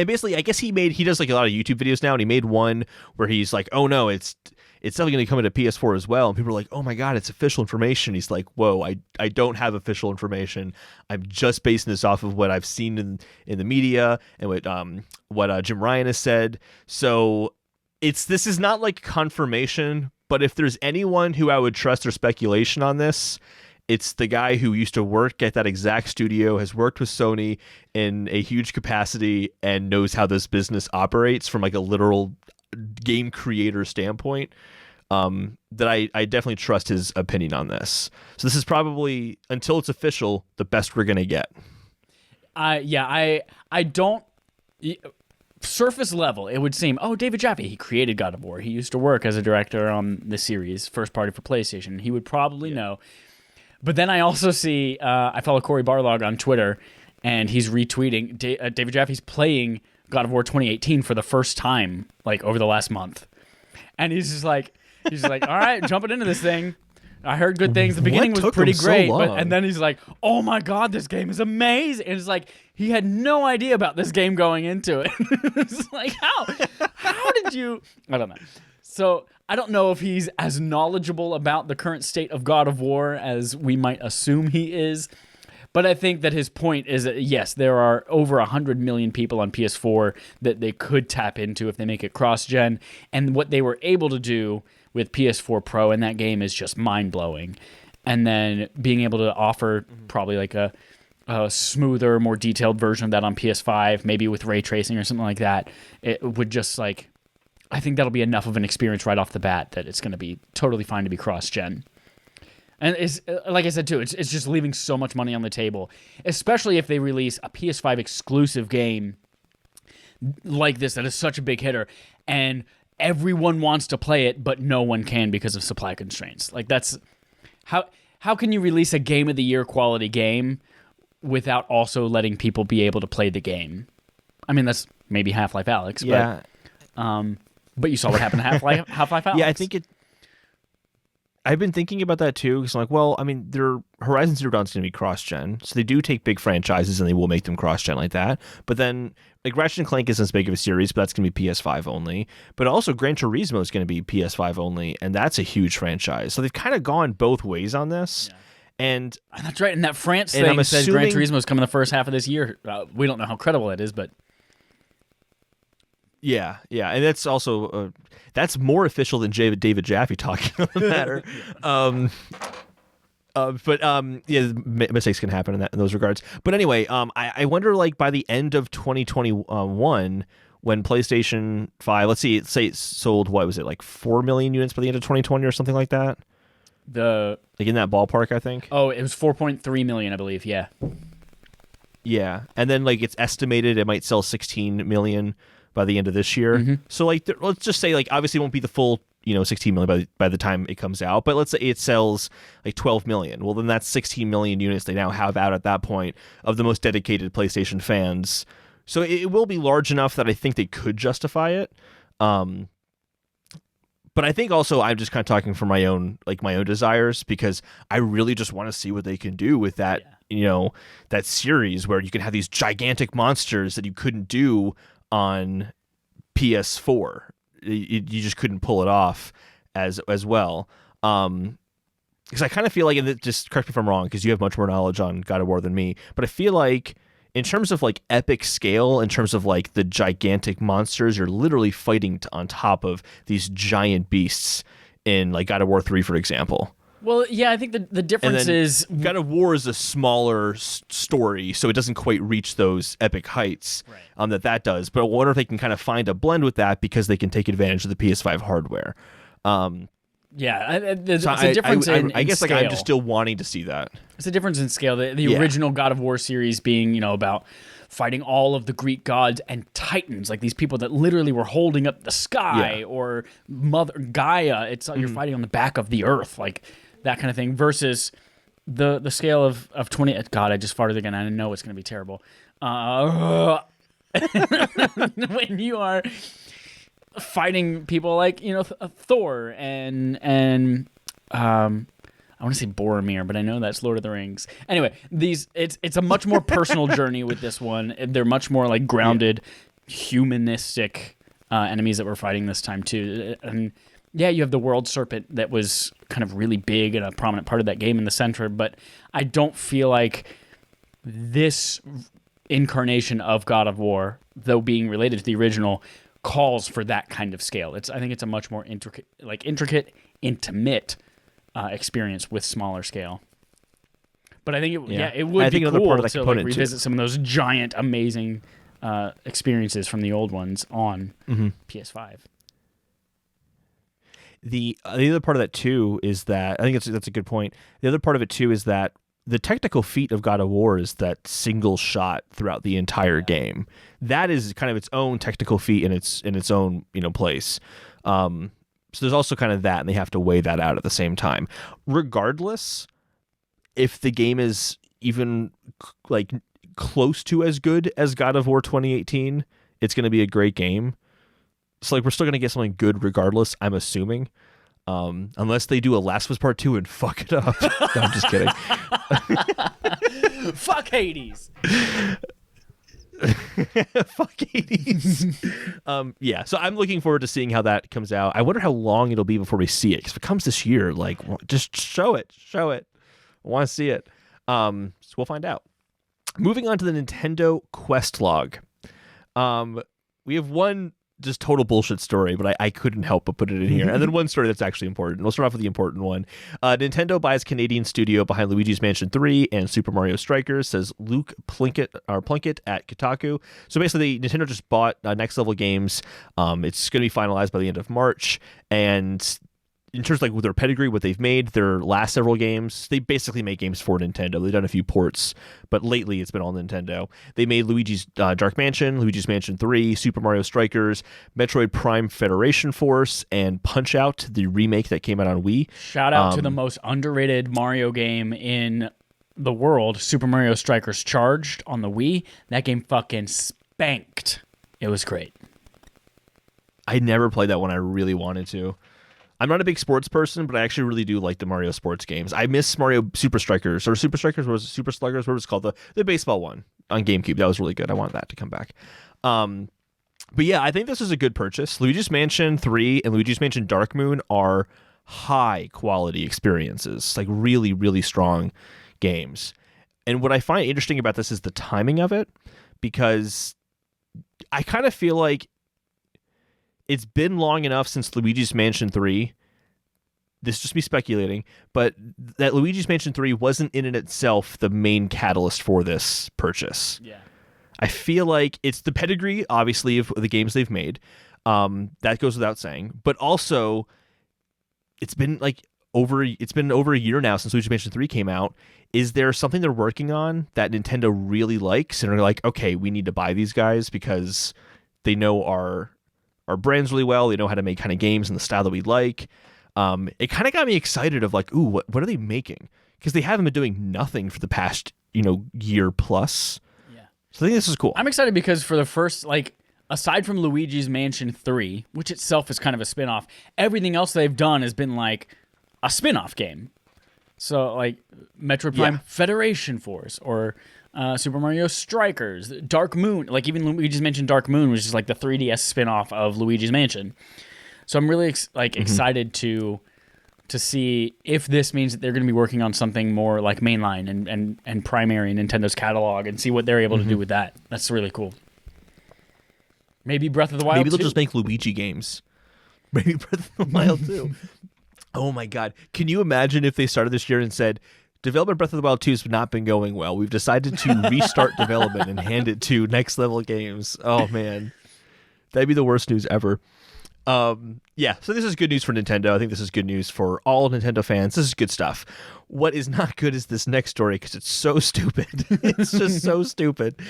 basically, I guess he does like a lot of YouTube videos now, and he made one where he's like, oh no, it's definitely going to come into PS4 as well. And people are like, oh my God, it's official information. He's like, whoa, I don't have official information. I'm just basing this off of what I've seen in the media and what Jim Ryan has said. So this is not like confirmation, but if there's anyone who I would trust their speculation on this, it's the guy who used to work at that exact studio, has worked with Sony in a huge capacity, and knows how this business operates from like a literal game creator standpoint. That I definitely trust his opinion on this. So this is probably, until it's official, the best we're gonna get. I don't. Surface level, it would seem, oh, David Jaffe, he created God of War. He used to work as a director on the series, first party for PlayStation. He would probably know. But then I also see, I follow Cory Barlog on Twitter, and he's retweeting David Jaffe's playing God of War 2018 for the first time, like over the last month. And he's just like, all right, jumping into this thing. I heard good things. The beginning was pretty great, and then he's like, "Oh my God, this game is amazing!" And it's like he had no idea about this game going into it. It's like, how did you? I don't know. So I don't know if he's as knowledgeable about the current state of God of War as we might assume he is. But I think that his point is that, yes, there are over 100 million people on PS4 that they could tap into if they make it cross-gen. And what they were able to do with PS4 Pro in that game is just mind-blowing. And then being able to offer probably like a smoother, more detailed version of that on PS5, maybe with ray tracing or something like that, it would just like... I think that'll be enough of an experience right off the bat that it's going to be totally fine to be cross-gen. And it's, like I said, too, it's just leaving so much money on the table, especially if they release a PS5 exclusive game like this that is such a big hitter, and everyone wants to play it, but no one can because of supply constraints. Like that's how can you release a game of the year quality game without also letting people be able to play the game? I mean, that's maybe Half-Life Alyx, Yeah. but you saw what happened to Half-Life Alyx. Yeah, I think I've been thinking about that too, because I'm like, well, I mean, Horizon Zero Dawn's going to be cross-gen, so they do take big franchises and they will make them cross-gen like that. But then, like, Ratchet and Clank isn't as big of a series, but that's going to be PS5 only. But also, Gran Turismo is going to be PS5 only, and that's a huge franchise. So they've kind of gone both ways on this. Yeah. And that's right. And that France thing says Gran Turismo is coming the first half of this year. We don't know how credible it is, but yeah, and that's also that's more official than David Jaffe talking on the matter. Yeah, mistakes can happen in those regards. But anyway, I wonder, like, by the end of 2021, when PlayStation 5, let's see, say it sold, what was it, like 4 million units by the end of 2020 or something like that? Like in that ballpark, I think. Oh, it was 4.3 million, I believe. Yeah. Yeah, and then like it's estimated it might sell 16 million by the end of this year. Mm-hmm. So like, let's just say, like, obviously it won't be the full 16 million by the time it comes out, but let's say it sells like 12 million. Well, then that's 16 million units they now have out at that point of the most dedicated PlayStation fans. So it will be large enough that I think they could justify it. But I think also I'm just kind of talking for my own desires, because I really just want to see what they can do with that, that series where you can have these gigantic monsters that you couldn't do on PS4. You just couldn't pull it off as well. Because I kind of feel like, and just correct me if I'm wrong, because you have much more knowledge on God of War than me, but I feel like in terms of like epic scale, in terms of like the gigantic monsters, you're literally fighting on top of these giant beasts in like God of War 3, for example. Well, yeah, I think the difference is God of War is a smaller story, so it doesn't quite reach those epic heights that does. But I wonder if they can kind of find a blend with that, because they can take advantage of the PS5 hardware. Yeah, it's a difference in I guess scale. Like I'm just still wanting to see that. It's a difference in scale. The original God of War series being, about fighting all of the Greek gods and titans, like these people that literally were holding up the sky, or Mother Gaia. It's you're fighting on the back of the earth, like that kind of thing, versus the scale of 20. God, I just farted again. I know it's going to be terrible. When you are fighting people like Thor and I want to say Boromir, but I know that's Lord of the Rings. Anyway, it's a much more personal journey with this one. They're much more like grounded, humanistic enemies that we're fighting this time too. And yeah, you have the World Serpent that was kind of really big and a prominent part of that game in the center, but I don't feel like this incarnation of God of War, though being related to the original, calls for that kind of scale. I think it's a much more intricate, intimate experience with smaller scale. But I think it would be cool to revisit some of those giant, amazing experiences from the old ones on PS5. The other part of that too is that I think that's a good point. The other part of it too is that the technical feat of God of War is that single shot throughout the entire game. That is kind of its own technical feat in its own place. So there's also kind of that, and they have to weigh that out at the same time. Regardless, if the game is even like close to as good as God of War 2018, it's going to be a great game. So like we're still going to get something good regardless, I'm assuming. Unless they do a Last of Us Part 2 and fuck it up. No, I'm just kidding. Fuck Hades. Fuck Hades. Yeah, so I'm looking forward to seeing how that comes out. I wonder how long it'll be before we see it, because if it comes this year, like, just show it. I want to see it. So we'll find out. Moving on to the Nintendo Quest log. We have one just total bullshit story, but I couldn't help but put it in here. And then one story that's actually important. We'll start off with the important one. Nintendo buys Canadian studio behind Luigi's Mansion 3 and Super Mario Strikers, says Luke Plunkett at Kotaku. So basically, Nintendo just bought Next Level Games. It's going to be finalized by the end of March, and in terms of like with their pedigree, what they've made, their last several games, they basically make games for Nintendo. They've done a few ports, but lately it's been all Nintendo. They made Luigi's Dark Mansion, Luigi's Mansion 3, Super Mario Strikers, Metroid Prime Federation Force, and Punch-Out!, the remake that came out on Wii. Shout out to the most underrated Mario game in the world, Super Mario Strikers Charged on the Wii. That game fucking spanked. It was great. I never played that one. I really wanted to. I'm not a big sports person, but I actually really do like the Mario sports games. I miss Mario Super Strikers, or Super Strikers, was it Super Sluggers? What was it called? The baseball one on GameCube. That was really good. I want that to come back. But yeah, I think this is a good purchase. Luigi's Mansion 3 and Luigi's Mansion Dark Moon are high quality experiences, like really, really strong games. And what I find interesting about this is the timing of it, because I kind of feel like it's been long enough since Luigi's Mansion 3. This is just me speculating, but that Luigi's Mansion 3 wasn't in and itself the main catalyst for this purchase. Yeah. I feel like it's the pedigree, obviously, of the games they've made. That goes without saying. But also, it's been over a year now since Luigi's Mansion 3 came out. Is there something they're working on that Nintendo really likes and are like, okay, we need to buy these guys because they know our brands really well. They know how to make kind of games in the style that we like. It kind of got me excited of like, ooh, what are they making? Because they haven't been doing nothing for the past, year plus. Yeah. So I think this is cool. I'm excited because for the first, aside from Luigi's Mansion 3, which itself is kind of a spin-off, everything else they've done has been like a spin-off game. So like Metroid Prime Federation Force or Super Mario Strikers, Dark Moon, like even Luigi's Mansion Dark Moon, which is like the 3DS spin-off of Luigi's Mansion. So I'm really excited to see if this means that they're going to be working on something more like mainline and primary in Nintendo's catalog and see what they're able to do with that. That's really cool. Maybe Breath of the Wild. Maybe they'll just make Luigi games. Maybe Breath of the Wild 2. Oh my God. Can you imagine if they started this year and said, development of Breath of the Wild 2 has not been going well. We've decided to restart development and hand it to Next Level Games. Oh, man. That'd be the worst news ever. So this is good news for Nintendo. I think this is good news for all Nintendo fans. This is good stuff. What is not good is this next story because it's so stupid. It's just so stupid.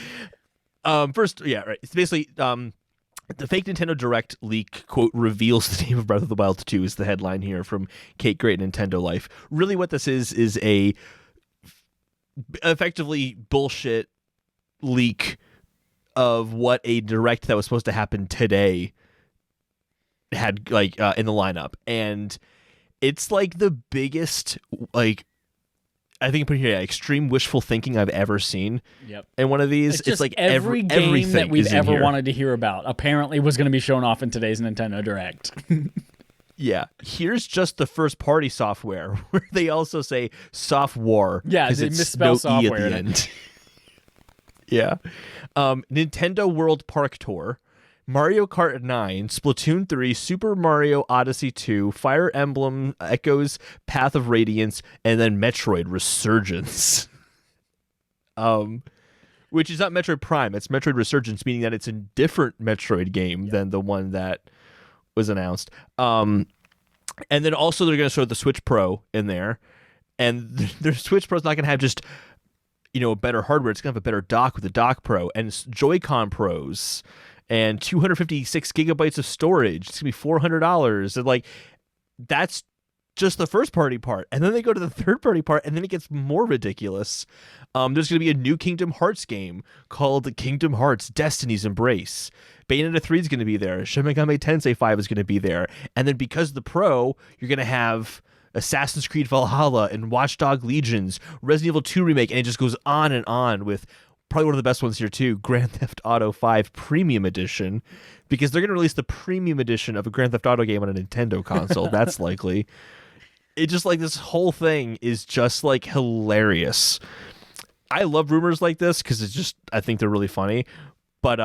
It's basically the fake Nintendo Direct leak, quote, reveals the name of Breath of the Wild 2 is the headline here from Kate Great Nintendo Life. Really what this is a effectively bullshit leak of what a Direct that was supposed to happen today had in the lineup. And it's like the biggest, I think put here extreme wishful thinking I've ever seen. Yep. In one of these, it's like every game that we've ever wanted to hear about apparently was going to be shown off in today's Nintendo Direct. Yeah. Here's just the first party software where they also say software. Yeah, they misspell no software E at the end. Yeah. Nintendo World Park Tour, Mario Kart 9, Splatoon 3, Super Mario Odyssey 2, Fire Emblem Echoes, Path of Radiance, and then Metroid Resurgence. Which is not Metroid Prime, it's Metroid Resurgence, meaning that it's a different Metroid game than the one that was announced. And then also they're going to show the Switch Pro in there. And the Switch Pro is not going to have just, better hardware. It's going to have a better dock with the Dock Pro and Joy-Con Pros and 256 gigabytes of storage. It's going to be $400. And that's just the first party part. And then they go to the third party part and then it gets more ridiculous. There's going to be a new Kingdom Hearts game called Kingdom Hearts Destiny's Embrace. Bayonetta 3 is going to be there. Shin Megami Tensei 5 is going to be there. And then because of the Pro, you're going to have Assassin's Creed Valhalla and Watch Dogs Legions, Resident Evil 2 Remake, and it just goes on with probably one of the best ones here too, Grand Theft Auto 5 Premium Edition, because they're going to release the Premium Edition of a Grand Theft Auto game on a Nintendo console. That's likely. It just this whole thing is just hilarious. I love rumors like this because I think they're really funny. But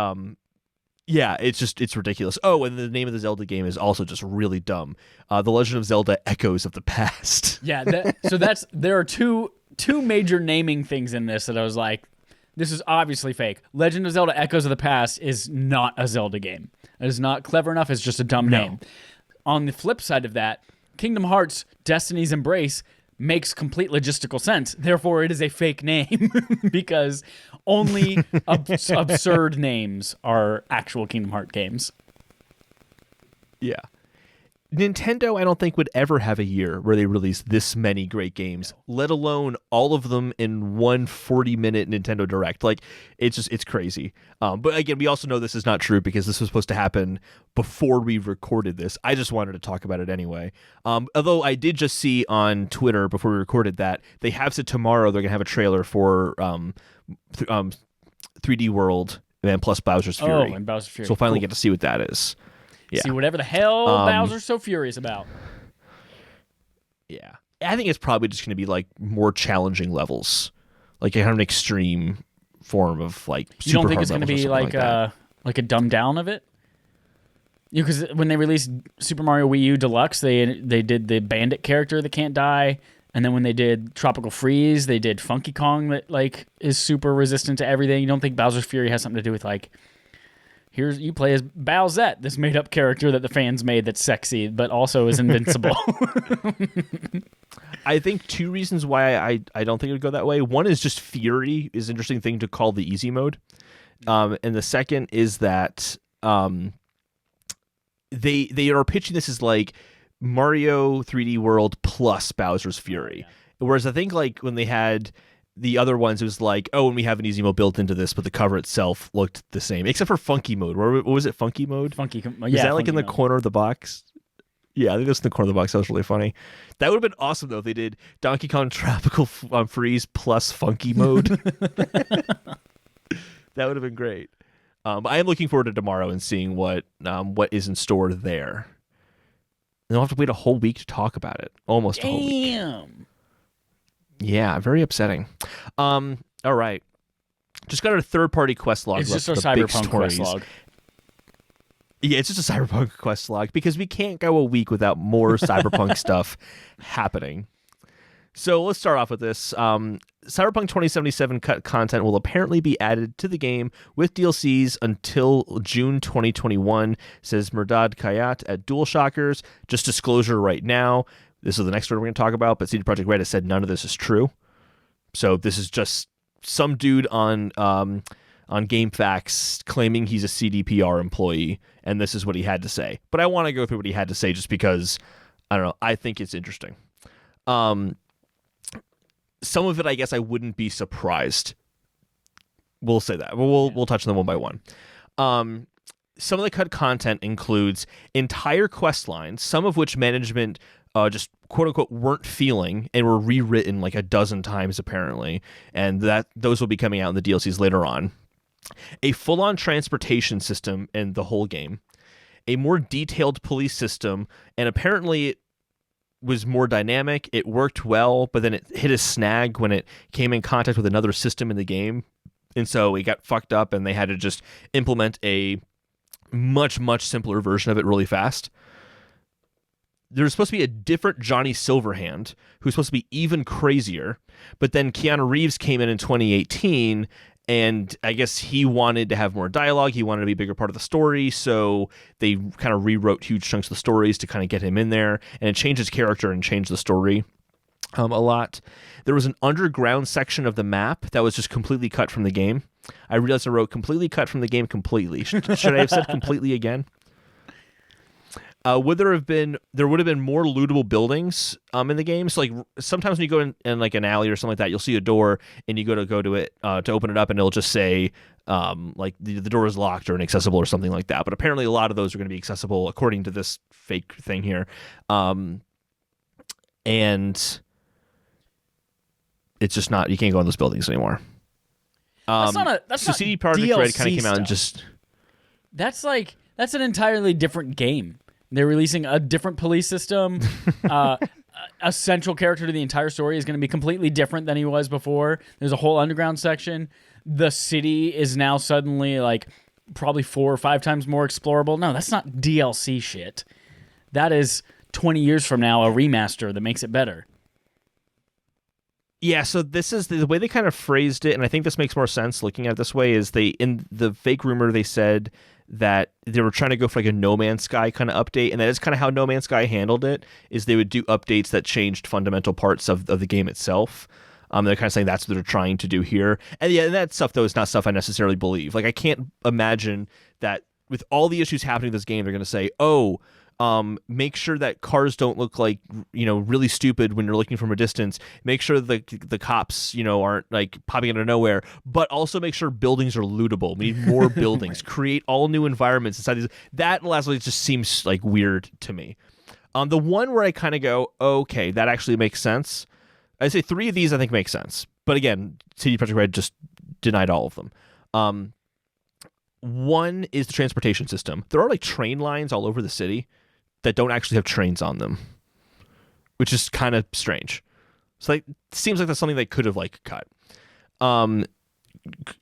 it's ridiculous. Oh, and the name of the Zelda game is also just really dumb. The Legend of Zelda: Echoes of the Past. Yeah, there are two major naming things in this that I was like, this is obviously fake. Legend of Zelda: Echoes of the Past is not a Zelda game. It is not clever enough. It's just a dumb name. On the flip side of that, Kingdom Hearts Destiny's Embrace makes complete logistical sense. Therefore, it is a fake name because only absurd names are actual Kingdom Hearts games. Yeah. Nintendo, I don't think, would ever have a year where they release this many great games, let alone all of them in one 40-minute Nintendo Direct. Like, it's crazy. But again, we also know this is not true because this was supposed to happen before we recorded this. I just wanted to talk about it anyway. Although I did just see on Twitter before we recorded that they have said tomorrow they're going to have a trailer for 3D World and plus Bowser's Fury. Oh, and Bowser's Fury. So we'll finally get to see what that is. Yeah. See whatever the hell Bowser's so furious about. Yeah. I think it's probably just going to be like more challenging levels. Like kind of an extreme form of like super You don't think hard it's going to levels be or something like a dumbed down of it? Because when they released Super Mario Wii U Deluxe, they did the bandit character that can't die, and then when they did Tropical Freeze, they did Funky Kong that like is super resistant to everything. You don't think Bowser's Fury has something to do with like, here's you play as Bowsette, this made up character that the fans made that's sexy, but also is invincible. I think two reasons why I don't think it would go that way. One is just Fury is an interesting thing to call the easy mode. And the second is that they are pitching this as like Mario 3D World plus Bowser's Fury. Whereas I think like when they had the other ones, it was like, oh, and we have an easy mode built into this, but the cover itself looked the same, except for Funky Mode. What was it, Funky Mode? Is that like in the corner of the box? Yeah, I think that's in the corner of the box. That was really funny. That would have been awesome, though, if they did Donkey Kong Tropical Freeze plus Funky Mode. That would have been great. But I am looking forward to tomorrow and seeing what is in store there. And I'll have to wait a whole week to talk about it. Almost a whole week. Damn. Yeah, very upsetting. All right. Just got a third-party quest log. It's just a the Cyberpunk quest log. Yeah, it's just a Cyberpunk quest log because we can't go a week without more Cyberpunk stuff happening. So let's start off with this. Cyberpunk 2077 cut content will apparently be added to the game with DLCs until June 2021, says Mehrdad Kayat at DualShockers. Just disclosure right now, this is the next story we're going to talk about, but CD Projekt Red has said none of this is true. So this is just some dude on GameFAQs claiming he's a CDPR employee, and this is what he had to say. But I want to go through what he had to say just because, I don't know, I think it's interesting. Some of it, I guess I wouldn't be surprised. We'll say that. We'll touch them one by one. Some of the cut content includes entire quest lines, some of which management just quote-unquote weren't feeling and were rewritten like a dozen times apparently, and that those will be coming out in the DLCs later on. A full-on transportation system in the whole game. A more detailed police system, and apparently it was more dynamic. It worked well, but then it hit a snag when it came in contact with another system in the game. And so it got fucked up and they had to just implement a much, much simpler version of it really fast. There's supposed to be a different Johnny Silverhand who's supposed to be even crazier. But then Keanu Reeves came in 2018 and I guess he wanted to have more dialogue. He wanted to be a bigger part of the story. So they kind of rewrote huge chunks of the stories to kind of get him in there. And it changed his character and changed the story a lot. There was an underground section of the map that was just completely cut from the game. I realized I wrote completely cut from the game completely. Should I have said completely again? There would have been more lootable buildings in the game. So like sometimes when you go in like an alley or something like that, you'll see a door and you go to it to open it up and it'll just say like the door is locked or inaccessible or something like that. But apparently a lot of those are going to be accessible according to this fake thing here. And it's just not, you can't go in those buildings anymore. That's not CD Projekt Red kind of came out and just... That's an entirely different game. They're releasing a different police system. A central character to the entire story is going to be completely different than he was before. There's a whole underground section. The city is now suddenly like probably 4 or 5 times more explorable. No, that's not DLC shit. That is 20 years from now a remaster that makes it better. Yeah, so this is the way they kind of phrased it, and I think this makes more sense looking at it this way, is in the fake rumor they said that they were trying to go for like a No Man's Sky kind of update, and that is kind of how No Man's Sky handled it, is they would do updates that changed fundamental parts of the game itself. They're kind of saying that's what they're trying to do here. And yeah, that stuff, though, is not stuff I necessarily believe. Like, I can't imagine that with all the issues happening in this game, they're going to say, make sure that cars don't look like, really stupid when you're looking from a distance. Make sure the cops, aren't like popping out of nowhere, but also make sure buildings are lootable. We need more buildings. Right. Create all new environments inside these. That lastly just seems like weird to me. The one where I kind of go, okay, that actually makes sense. I'd say 3 of these I think make sense. But again, CD Projekt Red just denied all of them. One is the transportation system. There are like train lines all over the city that don't actually have trains on them, which is kind of strange. So like, it seems like that's something they could have like cut.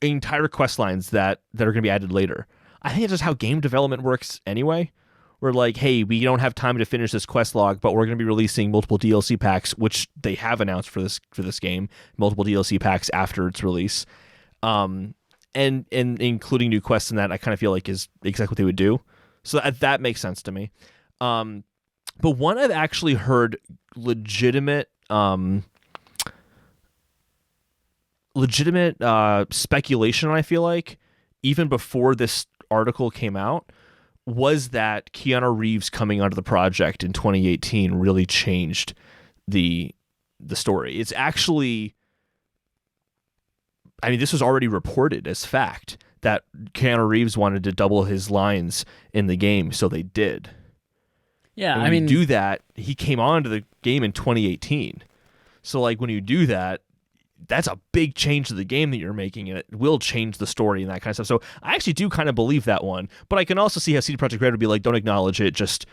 Entire quest lines that are going to be added later. I think it's just how game development works anyway. We're like, hey, we don't have time to finish this quest log, but we're going to be releasing multiple DLC packs, which they have announced for this game, multiple DLC packs after its release, and including new quests in that. I kind of feel like is exactly what they would do. So that makes sense to me. But one I've actually heard legitimate speculation on, I feel like, even before this article came out, was that Keanu Reeves coming onto the project in 2018 really changed the story. It's actually, I mean, this was already reported as fact that Keanu Reeves wanted to double his lines in the game, so they did. Yeah, and I mean, do that. He came onto the game in 2018, so like when you do that, that's a big change to the game that you're making, and it will change the story and that kind of stuff. So I actually do kind of believe that one, but I can also see how CD Projekt Red would be like, don't acknowledge it, just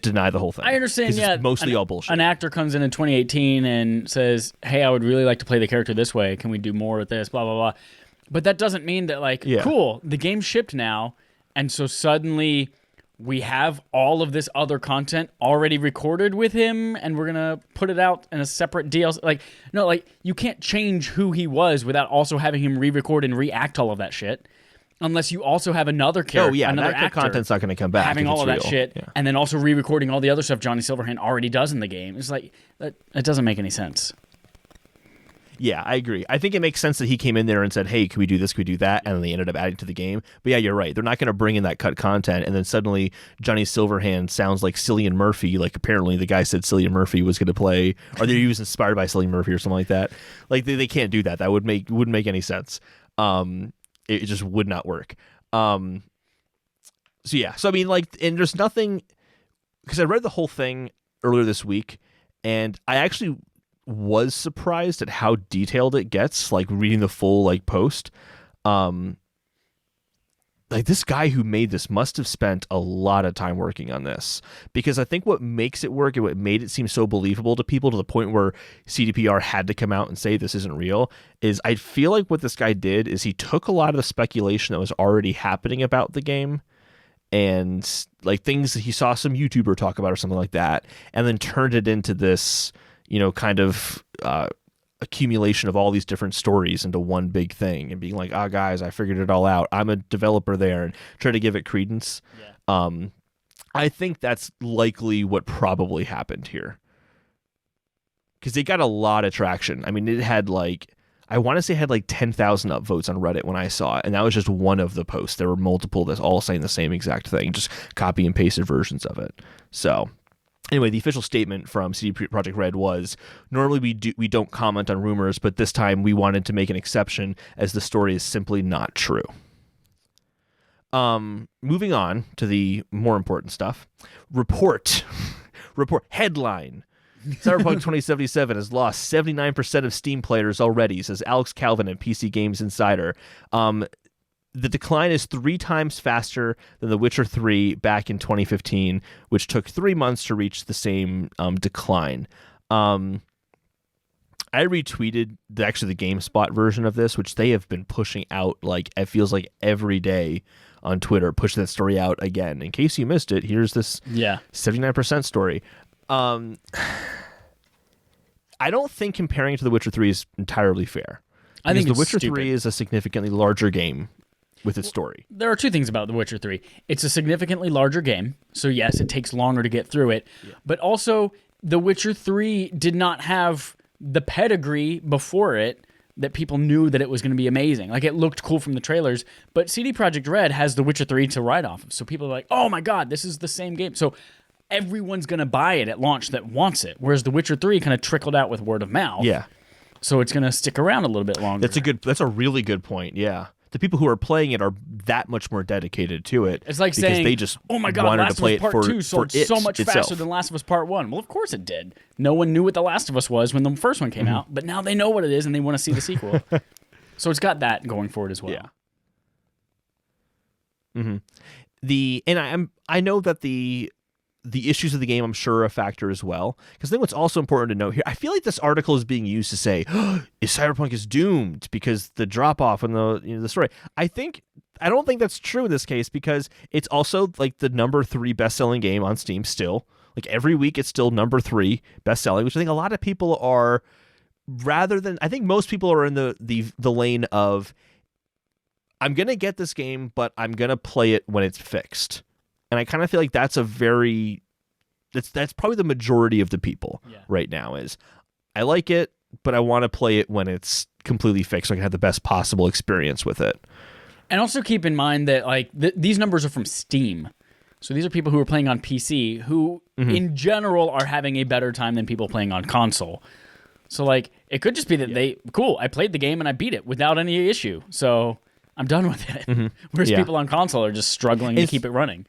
deny the whole thing. I understand, yeah. It's mostly all bullshit. An actor comes in 2018 and says, hey, I would really like to play the character this way. Can we do more with this, blah, blah, blah. But that doesn't mean that, like, cool, the game's shipped now, and so suddenly we have all of this other content already recorded with him, and we're gonna put it out in a separate DLC. Like, no, like, you can't change who he was without also having him re-record and react all of that shit, unless you also have another character, another actor, content's not gonna come back, having all of that real. shit, and then also re-recording all the other stuff Johnny Silverhand already does in the game. It's like, it doesn't make any sense. Yeah, I agree. I think it makes sense that he came in there and said, hey, can we do this, can we do that? And then they ended up adding to the game. But yeah, you're right. They're not going to bring in that cut content, and then suddenly Johnny Silverhand sounds like Cillian Murphy. Like, apparently the guy said Cillian Murphy was going to play, or he was inspired by Cillian Murphy or something like that. Like, they can't do that. That wouldn't make any sense. It just would not work. So yeah. So I mean, like, and there's nothing, because I read the whole thing earlier this week, and I actually was surprised at how detailed it gets, like reading the full like post. Like, this guy who made this must have spent a lot of time working on this, because I think what makes it work and what made it seem so believable to people to the point where CDPR had to come out and say this isn't real is I feel like what this guy did is he took a lot of the speculation that was already happening about the game and like things that he saw some YouTuber talk about or something like that, and then turned it into this, kind of accumulation of all these different stories into one big thing, and being like, guys, I figured it all out. I'm a developer there, and try to give it credence. Yeah. I think that's likely what probably happened here, because it got a lot of traction. I mean, it had I want to say it had 10,000 upvotes on Reddit when I saw it, and that was just one of the posts. There were multiple that's all saying the same exact thing, just copy and pasted versions of it. So anyway, the official statement from CD Projekt Red was, normally we don't comment on rumors, but this time we wanted to make an exception as the story is simply not true. Moving on to the more important stuff. Report headline. Cyberpunk 2077 has lost 79% of Steam players already, says Alex Calvin at PC Games Insider. The decline is 3 times faster than The Witcher 3 back in 2015, which took 3 months to reach the same decline. I retweeted the GameSpot version of this, which they have been pushing out it feels like every day on Twitter, pushing that story out again. In case you missed it, here's this 79% story. I don't think comparing it to The Witcher 3 is entirely fair. I think The it's Witcher stupid. 3 is a significantly larger game. with its story. There are two things about The Witcher 3. It's a significantly larger game, so yes, it takes longer to get through it. Yeah. But also, The Witcher 3 did not have the pedigree before it that people knew that it was going to be amazing. Like, it looked cool from the trailers, but CD Projekt Red has The Witcher 3 to write off of. So people are like, oh my god, this is the same game. So everyone's going to buy it at launch that wants it, whereas The Witcher 3 kind of trickled out with word of mouth. Yeah. So it's going to stick around a little bit longer. That's a really good point, yeah. The people who are playing it are that much more dedicated to it. It's like saying, they just oh my god, Last of Us Part 2 sold so much faster than Last of Us Part 1. Well, of course it did. No one knew what The Last of Us was when the first one came out, but now they know what it is and they want to see the sequel. So it's got that going for it as well. Yeah. I know that the issues of the game, I'm sure, are a factor as well. Because I think what's also important to note here, I feel like this article is being used to say, Cyberpunk is doomed because the drop-off in the story. I don't think that's true in this case, because it's also like the number 3 best-selling game on Steam still. Like, every week it's still number 3 best-selling, which I think a lot of people are, I think most people are in the lane of, I'm going to get this game, but I'm going to play it when it's fixed. And I kind of feel like that's probably the majority of the people right now is, I like it, but I want to play it when it's completely fixed so I can have the best possible experience with it. And also keep in mind that like these numbers are from Steam. So these are people who are playing on PC who in general are having a better time than people playing on console. So like it could just be that I played the game and I beat it without any issue. So I'm done with it. Whereas people on console are just struggling to keep it running.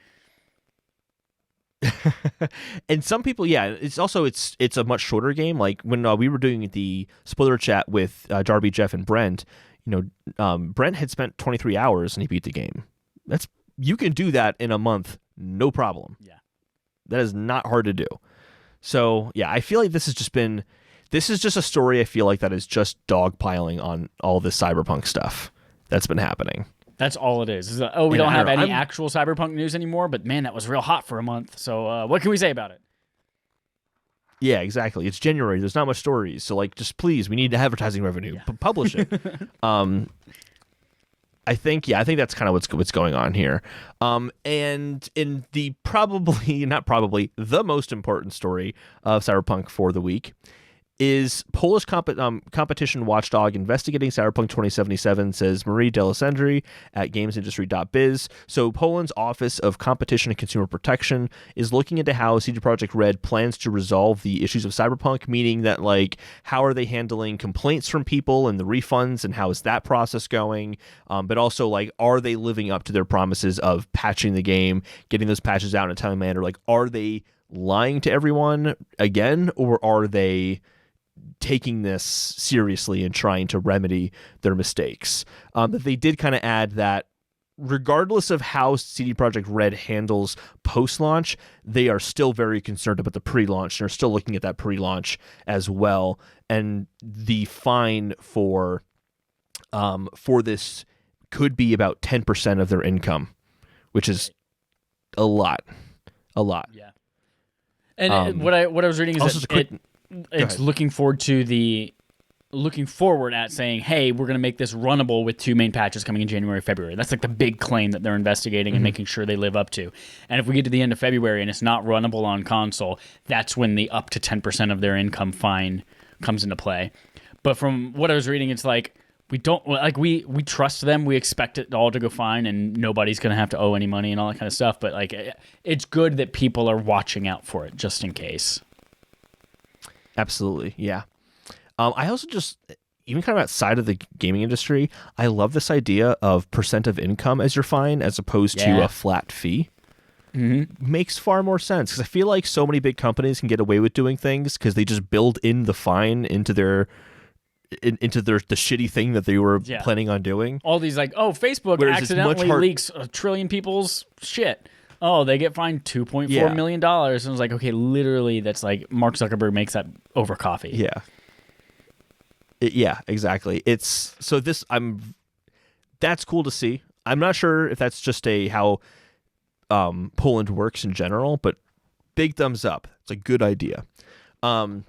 And some people, it's also it's a much shorter game. Like when we were doing the spoiler chat with Darby, Jeff, and Brent, Brent had spent 23 hours and he beat the game. You can do that in a month, no problem. Yeah, that is not hard to do. So I feel like this is just a story. I feel like that is just dogpiling on all this Cyberpunk stuff that's been happening. That's all it is. We don't have any actual Cyberpunk news anymore, but man, that was real hot for a month. So what can we say about it? Yeah, exactly. It's January. There's not much stories. So like, just please, we need advertising revenue. Publish it. I think that's kind of what's going on here. And in the the most important story of Cyberpunk for the week is Polish competition watchdog investigating Cyberpunk 2077, says Marie Delisandri at gamesindustry.biz. So Poland's Office of Competition and Consumer Protection is looking into how CD Projekt Red plans to resolve the issues of Cyberpunk, meaning that like how are they handling complaints from people and the refunds and how is that process going? But also like, are they living up to their promises of patching the game, getting those patches out in a timely manner? Like, are they lying to everyone again, or are they taking this seriously and trying to remedy their mistakes? That they did kind of add that regardless of how CD Projekt Red handles post-launch, they are still very concerned about the pre-launch and are still looking at that pre-launch as well. And the fine for this could be about 10% of their income, which is a lot. Yeah. And what I was reading is that it's looking forward at saying, hey, we're going to make this runnable with 2 main patches coming in January, February. That's like the big claim that they're investigating and making sure they live up to. And if we get to the end of February and it's not runnable on console, that's when the up to 10% of their income fine comes into play. But from what I was reading, it's like we trust them. We expect it all to go fine and nobody's going to have to owe any money and all that kind of stuff. But like, it's good that people are watching out for it just in case. Absolutely, yeah. I also just, even kind of outside of the gaming industry, I love this idea of percent of income as your fine as opposed to a flat fee. Makes far more sense, because I feel like so many big companies can get away with doing things because they just build in the fine into the shitty thing that they were planning on doing. All these like, Facebook accidentally leaks 1 trillion people's shit. Oh, they get fined $2.4 million. And I was like, okay, literally, that's like Mark Zuckerberg makes that over coffee. Yeah. Yeah, exactly. That's cool to see. I'm not sure if that's just how Poland works in general, but big thumbs up. It's a good idea. And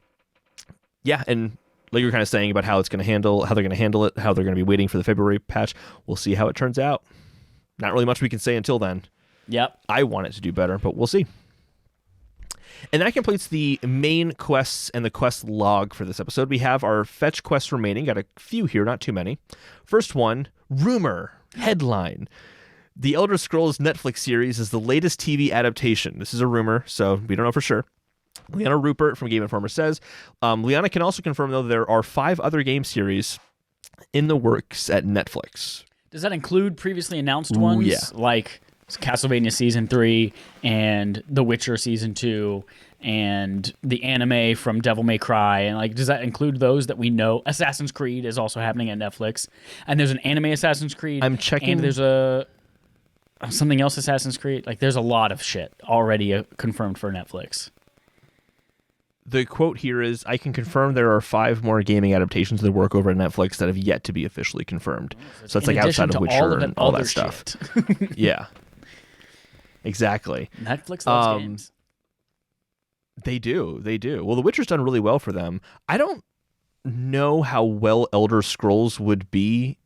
like you were kind of saying about how they're going to handle it, how they're going to be waiting for the February patch. We'll see how it turns out. not really much we can say until then. Yep. I want it to do better, but we'll see. And that completes the main quests and the quest log for this episode. We have our fetch quests remaining. Got a few here, not too many. First one, rumor, headline. The Elder Scrolls Netflix series is the latest TV adaptation. This is a rumor, so we don't know for sure. Liana Rupert from Game Informer says, Liana can also confirm, though, there are 5 other game series in the works at Netflix. Does that include previously announced ones? Yeah. Like Castlevania Season 3 and The Witcher Season 2 and the anime from Devil May Cry. And like, does that include those that we know? Assassin's Creed is also happening at Netflix. And there's an anime Assassin's Creed. I'm checking. And there's something else Assassin's Creed. Like, there's a lot of shit already confirmed for Netflix. The quote here is, I can confirm there are 5 more gaming adaptations of the work over at Netflix that have yet to be officially confirmed. So it's like outside of Witcher and all that stuff. Yeah. Exactly. Netflix loves games. They do. Well, The Witcher's done really well for them. I don't know how well Elder Scrolls would be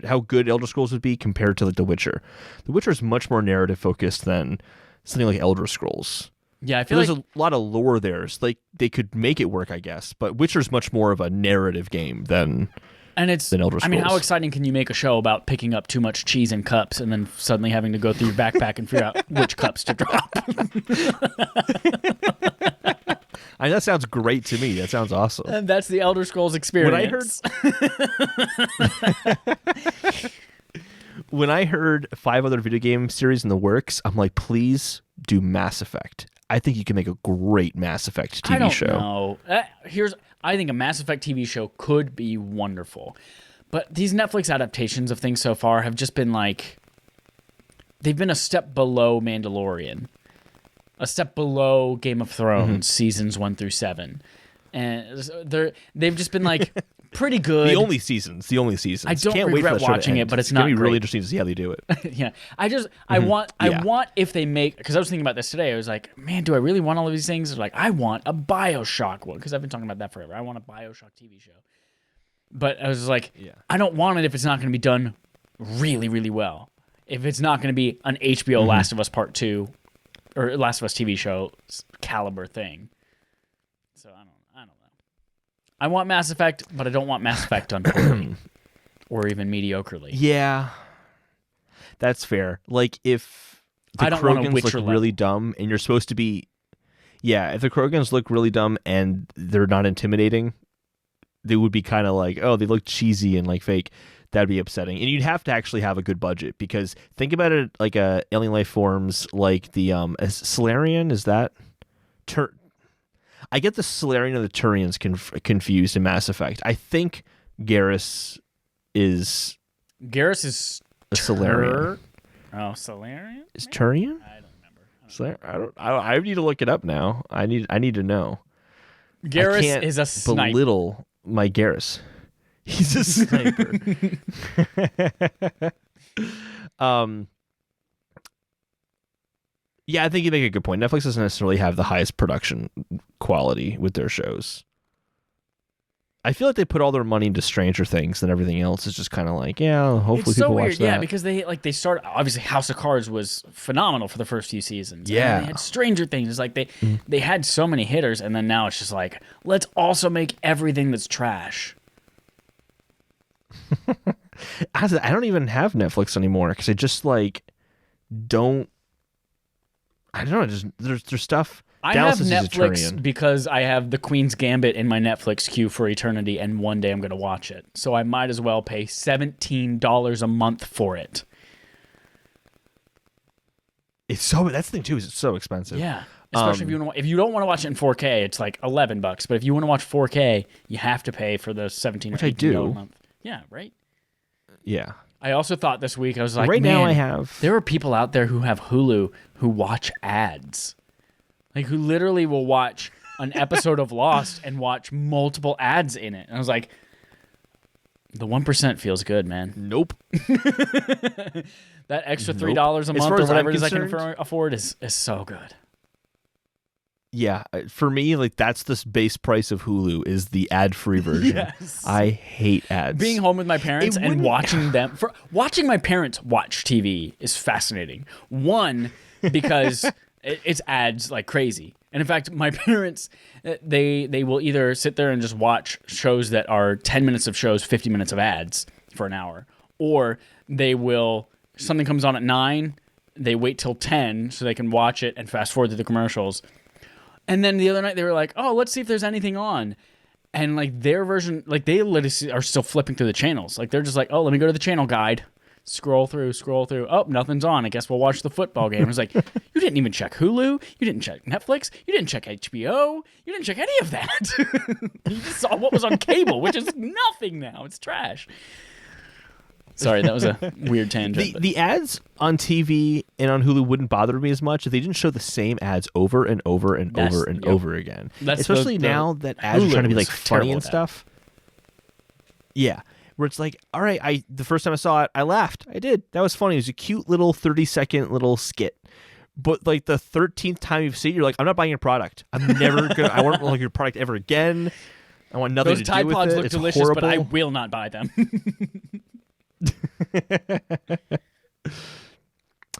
how good Elder Scrolls would be compared to like The Witcher. The Witcher is much more narrative focused than something like Elder Scrolls. Yeah, I feel there's a lot of lore there. So like they could make it work, I guess. But Witcher's much more of a narrative game than Elder Scrolls. I mean, how exciting can you make a show about picking up too much cheese in cups and then suddenly having to go through your backpack and figure out which cups to drop? I mean, that sounds great to me. That sounds awesome. And that's the Elder Scrolls experience. When I heard 5 other video game series in the works, I'm like, please do Mass Effect. I think you can make a great Mass Effect TV show. I don't know. I think a Mass Effect TV show could be wonderful. But these Netflix adaptations of things so far have just been like, they've been a step below Mandalorian, a step below Game of Thrones seasons 1 through 7. And they've just been like pretty good. The only seasons. I don't regret watching it, but it's not gonna be great. Really interesting to see how they do it. Yeah, I want if they make, because I was thinking about this today. I was like, man, do I really want all of these things? Like, I want a BioShock one because I've been talking about that forever. I want a BioShock TV show, but I was like, I don't want it if it's not going to be done really, really well. If it's not going to be an HBO Last of Us Part 2 or Last of Us TV show caliber thing. So I don't know. I want Mass Effect, but I don't want Mass Effect done poorly or even mediocrely. Yeah, that's faar. Like, if the Krogans look really dumb and you're supposed to be... Yeah, if the Krogans look really dumb and they're not intimidating, they would be kind of like, oh, they look cheesy and like fake. That'd be upsetting. And you'd have to actually have a good budget, because think about it like alien life forms, like the Solarian, is that... I get the Solarian and the Turians confused in Mass Effect. I think Garrus is a Solarian. Oh, Solarian? Is Turian? I don't remember. I need to look it up now. I need to know. Garrus is a sniper. Belittle my Garrus. He's a sniper. Yeah, I think you make a good point. Netflix doesn't necessarily have the highest production quality with their shows. I feel like they put all their money into Stranger Things, and everything else is just kind of like, yeah, hopefully people watch that. Yeah, because they started, obviously House of Cards was phenomenal for the first few seasons. Yeah. And they had Stranger Things. It's like they had so many hitters, and then now it's just like, let's also make everything that's trash. I don't even have Netflix anymore because I just like don't. I don't know. Just there's stuff. I Dallas have Netflix because I have The Queen's Gambit in my Netflix queue for eternity, and one day I'm going to watch it. So I might as well pay $17 a month for it. It's so, that's the thing too, is it's so expensive. Yeah. Especially if you don't want to watch it in 4K, it's like $11. But if you want to watch 4K, you have to pay for the $17 or $18 a month. Yeah, right? Yeah. I also thought this week, I was like, right now there are people out there who have Hulu who watch ads. Like, who literally will watch an episode of Lost and watch multiple ads in it. And I was like, the 1% feels good, man. Nope. That extra $3 a month or whatever it is I can afford is so good. Yeah, for me, like that's the base price of Hulu is the ad-free version. Yes. I hate ads. Being home with my parents and watching watching my parents watch TV is fascinating. One, because it's ads like crazy. And in fact, my parents, they will either sit there and just watch shows that are 10 minutes of shows, 50 minutes of ads for an hour. Or they will, something comes on at 9, they wait till 10 so they can watch it and fast forward to the commercials. And then the other night they were like, oh, let's see if there's anything on. And like their version, like they literally are still flipping through the channels. Like they're just like, oh, let me go to the channel guide. Scroll through. Oh, nothing's on. I guess we'll watch the football game. It's like, you didn't even check Hulu. You didn't check Netflix. You didn't check HBO. You didn't check any of that. You just saw what was on cable, which is nothing now. It's trash. Sorry, that was a weird tangent. The ads on TV and on Hulu wouldn't bother me as much if they didn't show the same ads over and over and over and over again. Especially now that ads are trying to be like funny and stuff. Yeah. Where it's like, all right, the first time I saw it, I laughed. I did. That was funny. It was a cute little 30-second little skit. But like the 13th time you've seen it, you're like, I'm not buying your product. I won't like your product ever again. I want nothing to do with it. Those Tide Pods look it's delicious, horrible. but I will not buy them.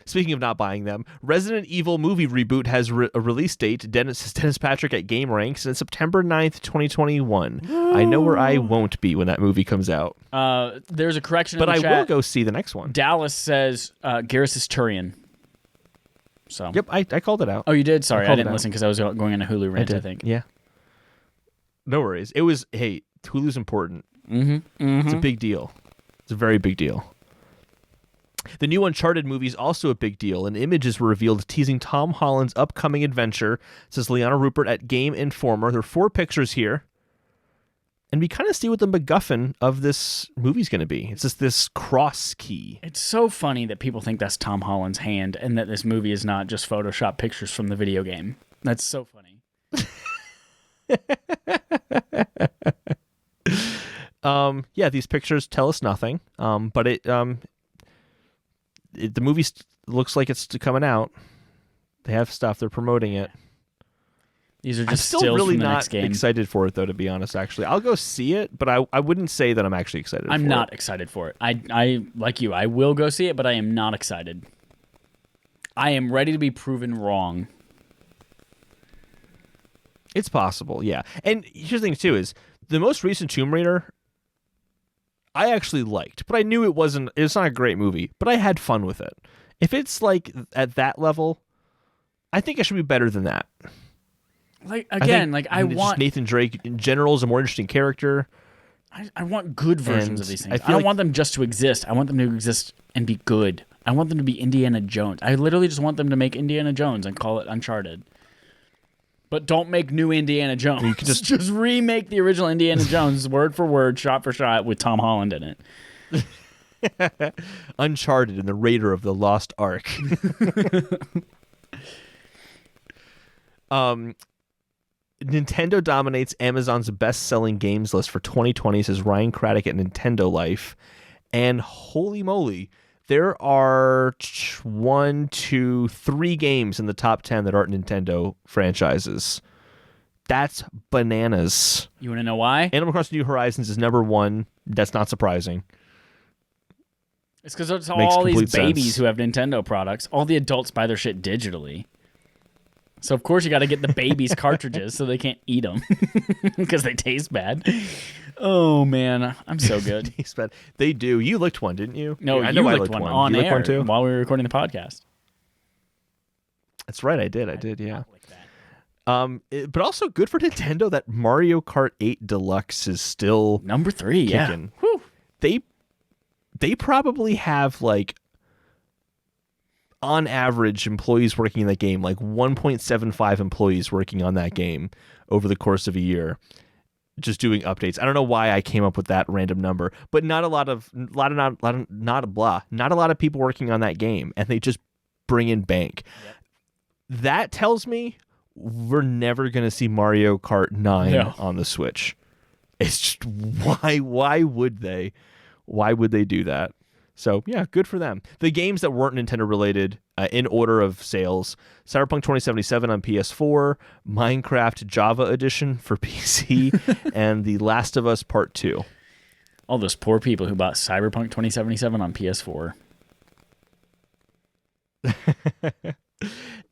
Speaking of not buying them, Resident Evil movie reboot has a release date. Dennis Patrick at Game Ranks, and September 9th, 2021. I know where I won't be when that movie comes out. There's a correction but in the chat. I will go see the next one. Dallas says Garrus is Turian. So. Yep, I called it out. Oh, you did? Sorry, I didn't listen because I was going on a Hulu rant, I think. Yeah. No worries. It was, hey, Hulu's important. It's a big deal. It's a very big deal. The new Uncharted movie is also a big deal, and images were revealed teasing Tom Holland's upcoming adventure, says Liana Rupert at Game Informer. There are 4 pictures here, and we kind of see what the MacGuffin of this movie's going to be. It's just this cross key. It's so funny that people think that's Tom Holland's hand and that this movie is not just Photoshop pictures from the video game. That's so funny. Yeah, these pictures tell us nothing, but the movie looks like it's coming out. They have stuff. They're promoting it. These are just I'm still stills really from the not next game. excited for it, though, to be honest, actually. I'll go see it, but I wouldn't say that I'm actually excited for it. I'm not excited for it. I like you. I will go see it, but I am not excited. I am ready to be proven wrong. It's possible, yeah. And here's the thing, too, is the most recent Tomb Raider, I actually liked, but I knew it's not a great movie, but I had fun with it. If it's like at that level, I think I should be better than that. Like again, I want Nathan Drake in general is a more interesting character. I want good versions of these things. I don't want them just to exist. I want them to exist and be good. I want them to be Indiana Jones. I literally just want them to make Indiana Jones and call it Uncharted. But don't make new Indiana Jones. You can just remake the original Indiana Jones word for word, shot for shot with Tom Holland in it. Uncharted and the Raider of the Lost Ark. Nintendo dominates Amazon's best-selling games list for 2020, says Ryan Craddock at Nintendo Life. And holy moly, there are 1, 2, 3 games in the top 10 that aren't Nintendo franchises. That's bananas. You want to know why? Animal Crossing New Horizons is number 1. That's not surprising. It's because it's all these babies who have Nintendo products. All the adults buy their shit digitally. So, of course, you got to get the babies' cartridges so they can't eat them because they taste bad. Oh, man. I'm so good. Taste bad. They do. You licked one, didn't you? No, I you know licked one on air one too? While we were recording the podcast. That's right. I did, yeah. But also good for Nintendo that Mario Kart 8 Deluxe is still number 3, kicking. Yeah. Whew. They probably have, like, on average, employees working in that game, like 1.75 employees working on that game over the course of a year, just doing updates. I don't know why I came up with that random number, but not a lot of people working on that game, and they just bring in bank. Yep. That tells me we're never going to see Mario Kart 9 on the Switch. It's just why would they? Why would they do that? So, yeah, good for them. The games that weren't Nintendo related, in order of sales: Cyberpunk 2077 on PS4, Minecraft Java Edition for PC, and The Last of Us Part 2. All those poor people who bought Cyberpunk 2077 on PS4.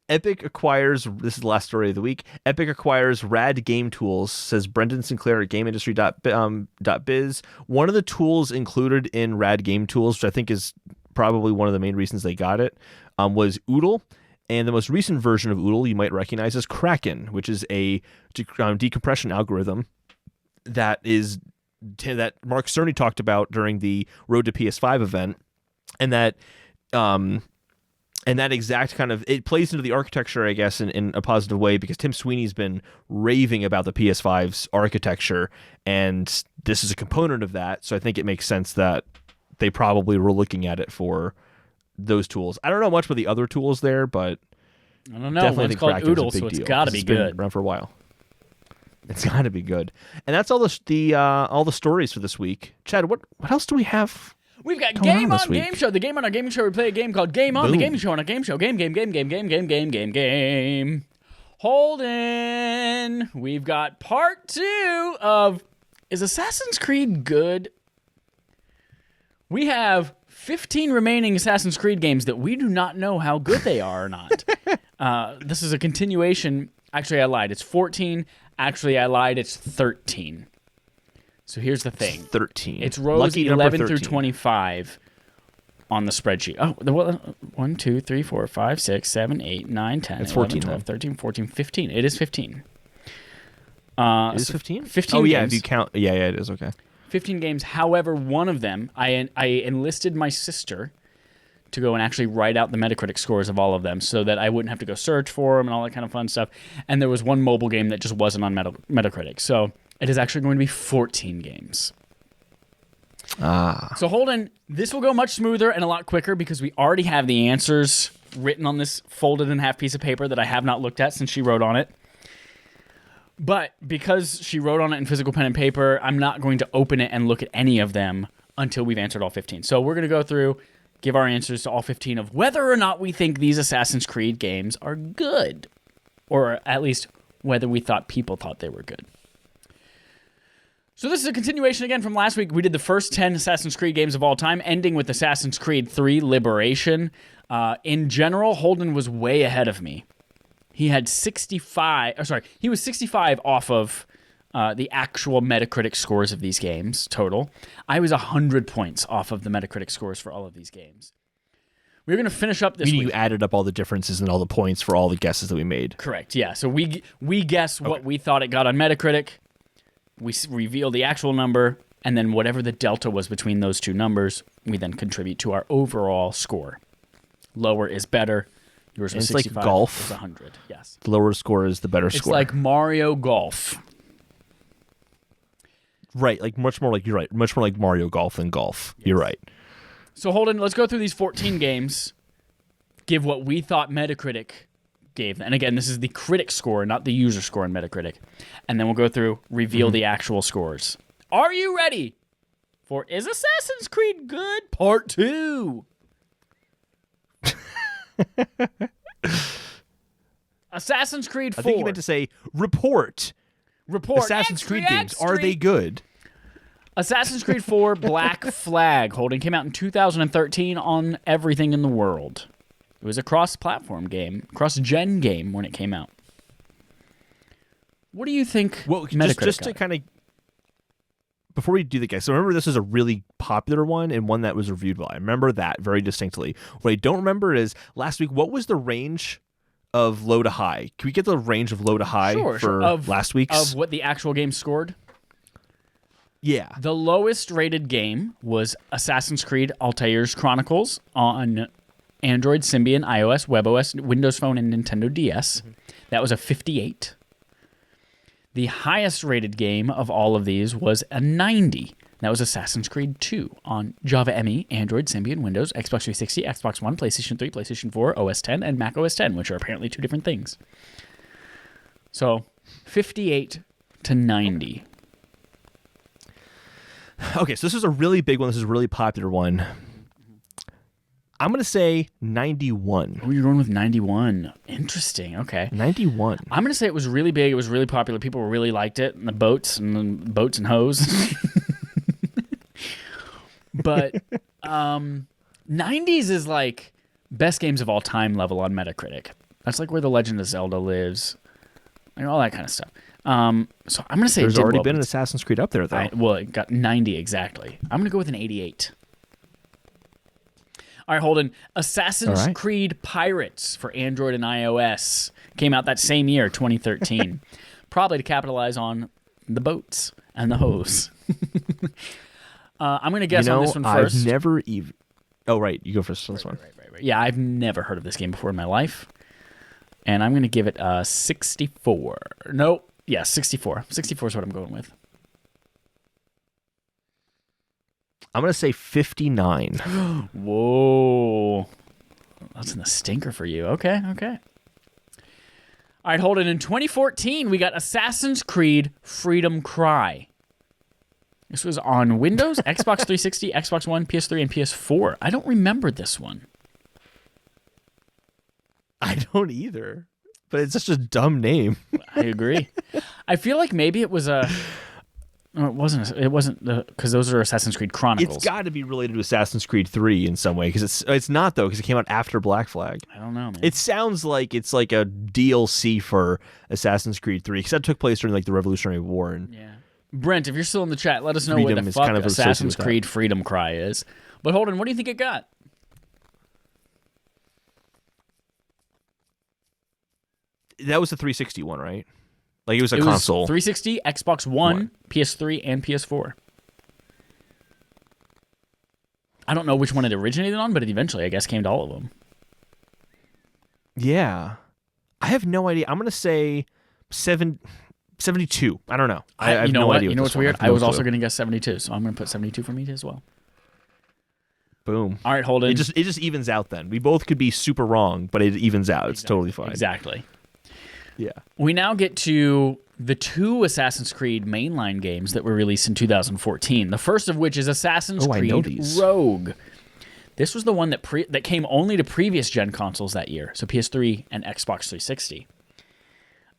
Epic acquires, this is the last story of the week, Epic acquires Rad Game Tools, says Brendan Sinclair at GameIndustry.biz. One of the tools included in Rad Game Tools, which I think is probably one of the main reasons they got it, was Oodle. And the most recent version of Oodle you might recognize as Kraken, which is a decompression algorithm that Mark Cerny talked about during the Road to PS5 event, and that exact kind of, it plays into the architecture, I guess, in a positive way, because Tim Sweeney's been raving about the PS5's architecture, and this is a component of that. So I think it makes sense that they probably were looking at it for those tools. I don't know much about the other tools there, but I don't know. One's called Oodle, so it's got to be good. Been around for a while. It's got to be good. And that's all the stories for this week. Chad, what else do we have? We've got Game On Game Show. The Game On Our Gaming Show, we play a game called Game On. The Gaming Show on our Game Show. Game. Holden. We've got part 2 of Is Assassin's Creed Good? We have 15 remaining Assassin's Creed games that we do not know how good they are or not. This is a continuation. Actually, I lied. It's 14. Actually, I lied. It's 13. So here's the thing. 13. It's rows 11 through 25 on the spreadsheet. Oh, 1, 2, 3, 4, 5, 6, 7, 8, 9, 10, it's 11, 14, 12, 13, 14, 15. It is 15. It is 15? 15 Oh, yeah, games. if you count. Yeah, it is. Okay. 15 games. However, one of them, I enlisted my sister to go and actually write out the Metacritic scores of all of them so that I wouldn't have to go search for them and all that kind of fun stuff. And there was one mobile game that just wasn't on Metacritic. So it is actually going to be 14 games. So Holden, this will go much smoother and a lot quicker because we already have the answers written on this folded in half piece of paper that I have not looked at since she wrote on it. But because she wrote on it in physical pen and paper, I'm not going to open it and look at any of them until we've answered all 15. So we're going to go through, give our answers to all 15 of whether or not we think these Assassin's Creed games are good. Or at least whether we thought people thought they were good. So this is a continuation again from last week. We did the first 10 Assassin's Creed games of all time, ending with Assassin's Creed 3 Liberation. In general, Holden was way ahead of me. He had 65, he was 65 off of the actual Metacritic scores of these games total. I was 100 points off of the Metacritic scores for all of these games. We're going to finish up this week. You added up all the differences and all the points for all the guesses that we made. Correct, yeah. So we guess what we thought it got on Metacritic. We reveal the actual number, and then whatever the delta was between those two numbers, we then contribute to our overall score. Lower is better. Yours was 65. It's like golf. It's 100, yes. The lower score is the better score. It's like Mario Golf. Right, like much more like, you're right, much more like Mario Golf than golf. Yes. You're right. So Holden, let's go through these 14 games, give what we thought Metacritic gave. And again, this is the critic score, not the user score on Metacritic. And then we'll go through, reveal the actual scores. Are you ready for Is Assassin's Creed Good? Part 2. Assassin's Creed 4. I think you meant to say report. Assassin's Creed games, are they good? Assassin's Creed 4 Black Flag. Holden came out in 2013 on everything in the world. It was a cross-platform game, cross-gen game when it came out. What do you think? Well, just to kind of, before we do the guess, so remember this is a really popular one and one that was reviewed well. I remember that very distinctly. What I don't remember is last week, what was the range of low to high? Can we get the range of low to high for last week's? Of what the actual game scored? Yeah. The lowest rated game was Assassin's Creed Altair's Chronicles on Android, Symbian, iOS, WebOS, Windows Phone, and Nintendo DS. Mm-hmm. That was a 58. The highest rated game of all of these was a 90. That was Assassin's Creed 2 on Java ME, Android, Symbian, Windows, Xbox 360, Xbox One, PlayStation 3, PlayStation 4, OS X, and Mac OS X, which are apparently two different things. So, 58 to 90. Okay, so this is a really big one. This is a really popular one. I'm going to say 91. Oh, you're going with 91. Interesting. Okay. 91. I'm going to say it was really big. It was really popular. People really liked it. And the boats and hoes. But 90s is like best games of all time level on Metacritic. That's like where The Legend of Zelda lives. Like all that kind of stuff. So I'm going to say there's already been an Assassin's Creed up there, though. Well, it got 90 exactly. I'm going to go with an 88. All right, Holden. Assassin's Creed Pirates for Android and iOS came out that same year, 2013. Probably to capitalize on the boats and the hoes. I'm going to guess on this one first. I've never even... Oh, right. You go first on this one. Right. Yeah, I've never heard of this game before in my life. And I'm going to give it a 64. Nope. Yeah, 64. 64 is what I'm going with. I'm going to say 59. Whoa. That's in the stinker for you. Okay. All right, hold it. In 2014, we got Assassin's Creed Freedom Cry. This was on Windows, Xbox 360, Xbox One, PS3, and PS4. I don't remember this one. I don't either. But it's such a dumb name. I agree. I feel like maybe it was a... No, it wasn't. It wasn't because those are Assassin's Creed Chronicles. It's got to be related to Assassin's Creed 3 in some way because it's not though because it came out after Black Flag. I don't know, man. It sounds like it's like a DLC for Assassin's Creed 3 because that took place during like the Revolutionary War. And yeah, Brent, if you're still in the chat, let us know Freedom what the is fuck kind of Assassin's Creed Freedom Cry is. But Holden, what do you think it got? That was the 360 one, right? Like it was a console. Was 360, Xbox One, PS3, and PS4. I don't know which one it originated on, but it eventually, I guess, came to all of them. Yeah. I have no idea. I'm going to say 72. I don't know. I have no idea. You know what's weird? I was also going to guess 72, so I'm going to put 72 for me as well. Boom. All right, Holden. It just evens out then. We both could be super wrong, but it evens out. It's totally fine. Exactly. Yeah. We now get to the two Assassin's Creed mainline games that were released in 2014. The first of which is Assassin's Creed Rogue. This was the one that came only to previous gen consoles that year, so PS3 and Xbox 360.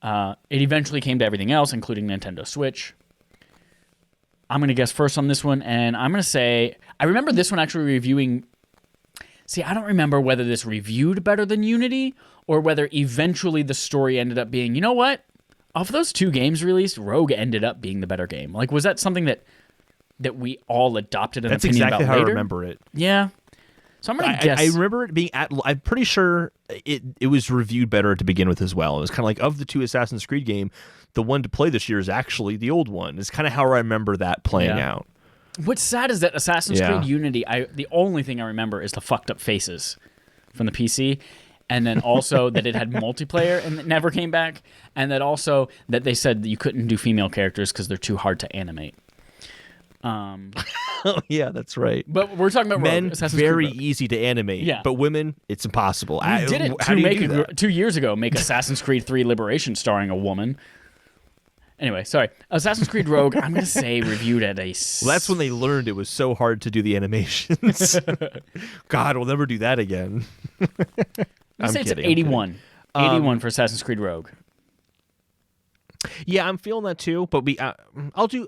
It eventually came to everything else, including Nintendo Switch. I'm going to guess first on this one, and I'm going to say... I remember this one actually reviewing... See, I don't remember whether this reviewed better than Unity or whether eventually the story ended up being, you know what? Of those two games released, Rogue ended up being the better game. Like, was that something that we all adopted an opinion about later? That's exactly how I remember it. Yeah. So I'm going to guess... I remember it being I'm pretty sure it was reviewed better to begin with as well. It was kind of like, of the two Assassin's Creed game, the one to play this year is actually the old one. It's kind of how I remember that playing out. What's sad is that Assassin's Creed Unity, the only thing I remember is the fucked up faces from the PC, and then also that it had multiplayer and it never came back, and that also that they said that you couldn't do female characters because they're too hard to animate. Oh yeah, that's right. But we're talking about men, Rogue, very easy to animate, but women, it's impossible. We did it 2 years ago, make Assassin's Creed 3 Liberation starring a woman. Anyway, sorry. Assassin's Creed Rogue, I'm going to say reviewed at a... Well, that's when they learned it was so hard to do the animations. God, we'll never do that again. I'm say kidding, it's 81. 81 for Assassin's Creed Rogue. Yeah, I'm feeling that too, but I'll do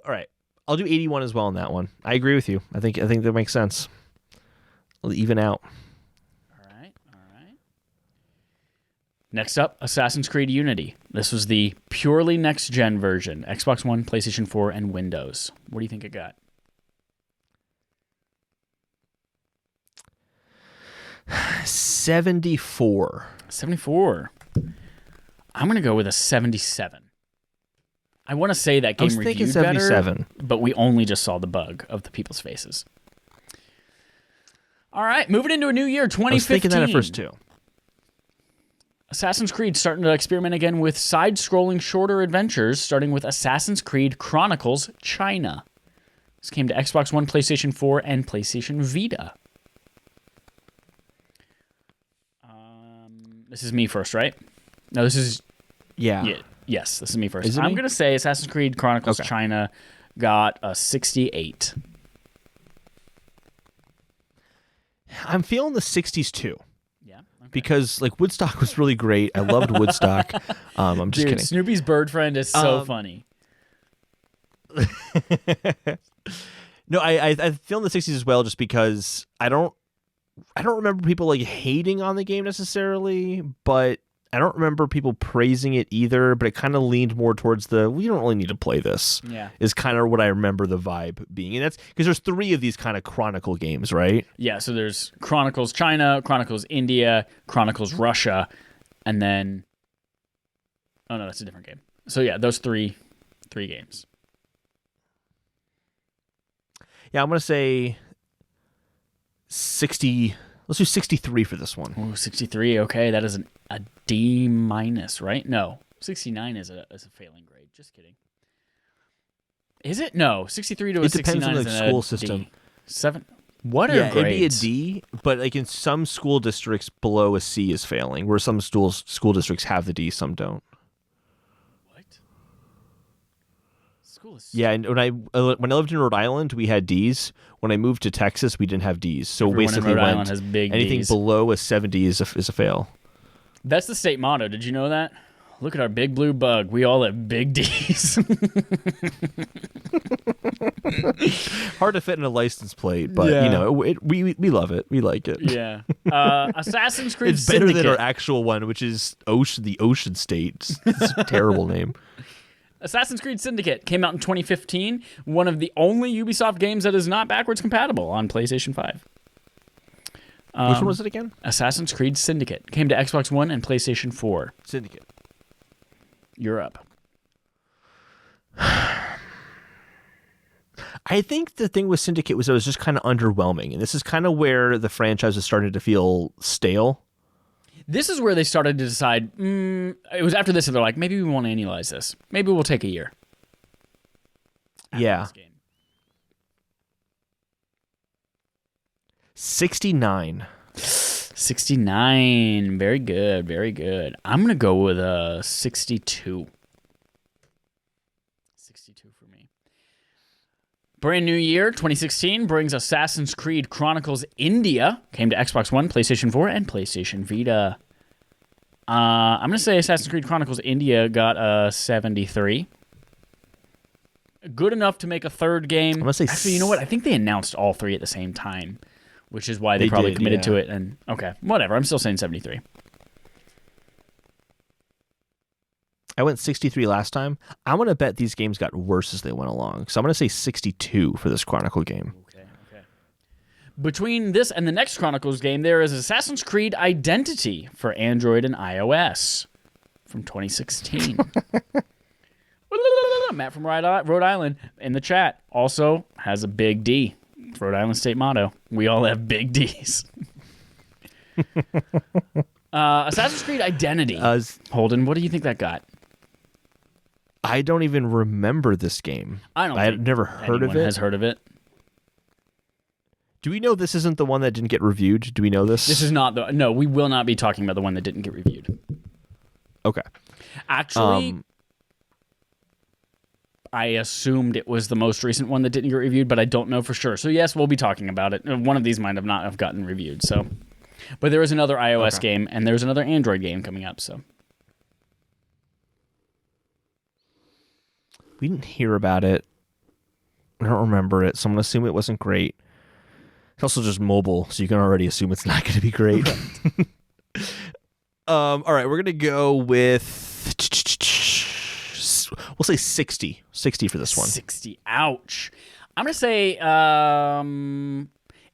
81 as well on that one. I agree with you. I think that makes sense. I'll even out. All right. Next up, Assassin's Creed Unity. This was the purely next-gen version. Xbox One, PlayStation 4, and Windows. What do you think it got? 74. 74. I'm going to go with a 77. I want to say that game reviewed better, but we only just saw the bug of the people's faces. All right, moving into a new year, 2015. I was thinking that at first, too. Assassin's Creed starting to experiment again with side-scrolling shorter adventures, starting with Assassin's Creed Chronicles China. This came to Xbox One, PlayStation 4, and PlayStation Vita. This is me first, right? No, this is... Yeah. Yes, this is me first. I'm going to say Assassin's Creed Chronicles China got a 68. I'm feeling the 60s too. Yeah. Okay. Because like Woodstock was really great. I loved Woodstock. I'm just kidding. Snoopy's bird friend is so funny. No, I feel in the 60s as well, just because I don't remember people like hating on the game necessarily, but I don't remember people praising it either. But it kind of leaned more towards we don't really need to play this. Yeah, is kind of what I remember the vibe being, and that's because there's 3 of these kind of Chronicle games, right? Yeah, so there's Chronicles China, Chronicles India, Chronicles Russia, and then oh no, that's a different game. So yeah, those three games. Yeah, I'm gonna say 60. Let's do 63 for this one. Ooh, 63. Okay, that is a D minus, right? No, 69 is a failing grade. Just kidding. Is it? No, 63 to a 69 is a It depends on the school system. 7. What are grades? It'd be a D, but like in some school districts below a C is failing, where some school districts have the D, some don't. What? School is yeah, and when I lived in Rhode Island, we had Ds. When I moved to Texas, we didn't have Ds. So Everyone basically, in Rhode Island has big anything Ds. below a 70 is a fail. That's the state motto. Did you know that? Look at our big blue bug. We all have big Ds. Hard to fit in a license plate, but you know, we love it. We like it. Yeah. Assassin's Creed It's better Syndicate. than our actual one, which is the Ocean State. It's a terrible name. Assassin's Creed Syndicate came out in 2015. One of the only Ubisoft games that is not backwards compatible on PlayStation 5. Which one was it again? Assassin's Creed Syndicate came to Xbox One and PlayStation 4. Syndicate. You're up. I think the thing with Syndicate was it was just kind of underwhelming, and this is kind of where the franchise is starting to feel stale. This is where they started to decide, it was after this that they're like, maybe we want to annualize this. Maybe we'll take a year. Yeah. 69. 69. Very good. Very good. I'm going to go with a 62. 62 for me. Brand new year, 2016, brings Assassin's Creed Chronicles India. Came to Xbox One, PlayStation 4, and PlayStation Vita. I'm going to say Assassin's Creed Chronicles India got a 73. Good enough to make a third game. I'm gonna say actually, you know what? I think they announced all 3 at the same time, which is why they probably committed to it. And okay, whatever. I'm still saying 73. I went 63 last time. I'm going to bet these games got worse as they went along. So I'm going to say 62 for this Chronicle game. Okay. Between this and the next Chronicles game, there is Assassin's Creed Identity for Android and iOS from 2016. Matt from Rhode Island in the chat also has a big D. Rhode Island state motto. We all have big Ds. Assassin's Creed Identity. Holden, what do you think that got? I don't even remember this game. I've never heard of it. Has heard of it. Do we know this isn't the one that didn't get reviewed? Do we know this? This is not the... No, we will not be talking about the one that didn't get reviewed. Okay. Actually, I assumed it was the most recent one that didn't get reviewed, but I don't know for sure. So yes, we'll be talking about it. One of these might have not have gotten reviewed. So, but there is another iOS game, and there's another Android game coming up. So we didn't hear about it. I don't remember it, so I'm going to assume it wasn't great. It's also just mobile, so you can already assume it's not going to be great. All right, we're going to go with... We'll say 60. 60 for this one. 60. Ouch. I'm going to say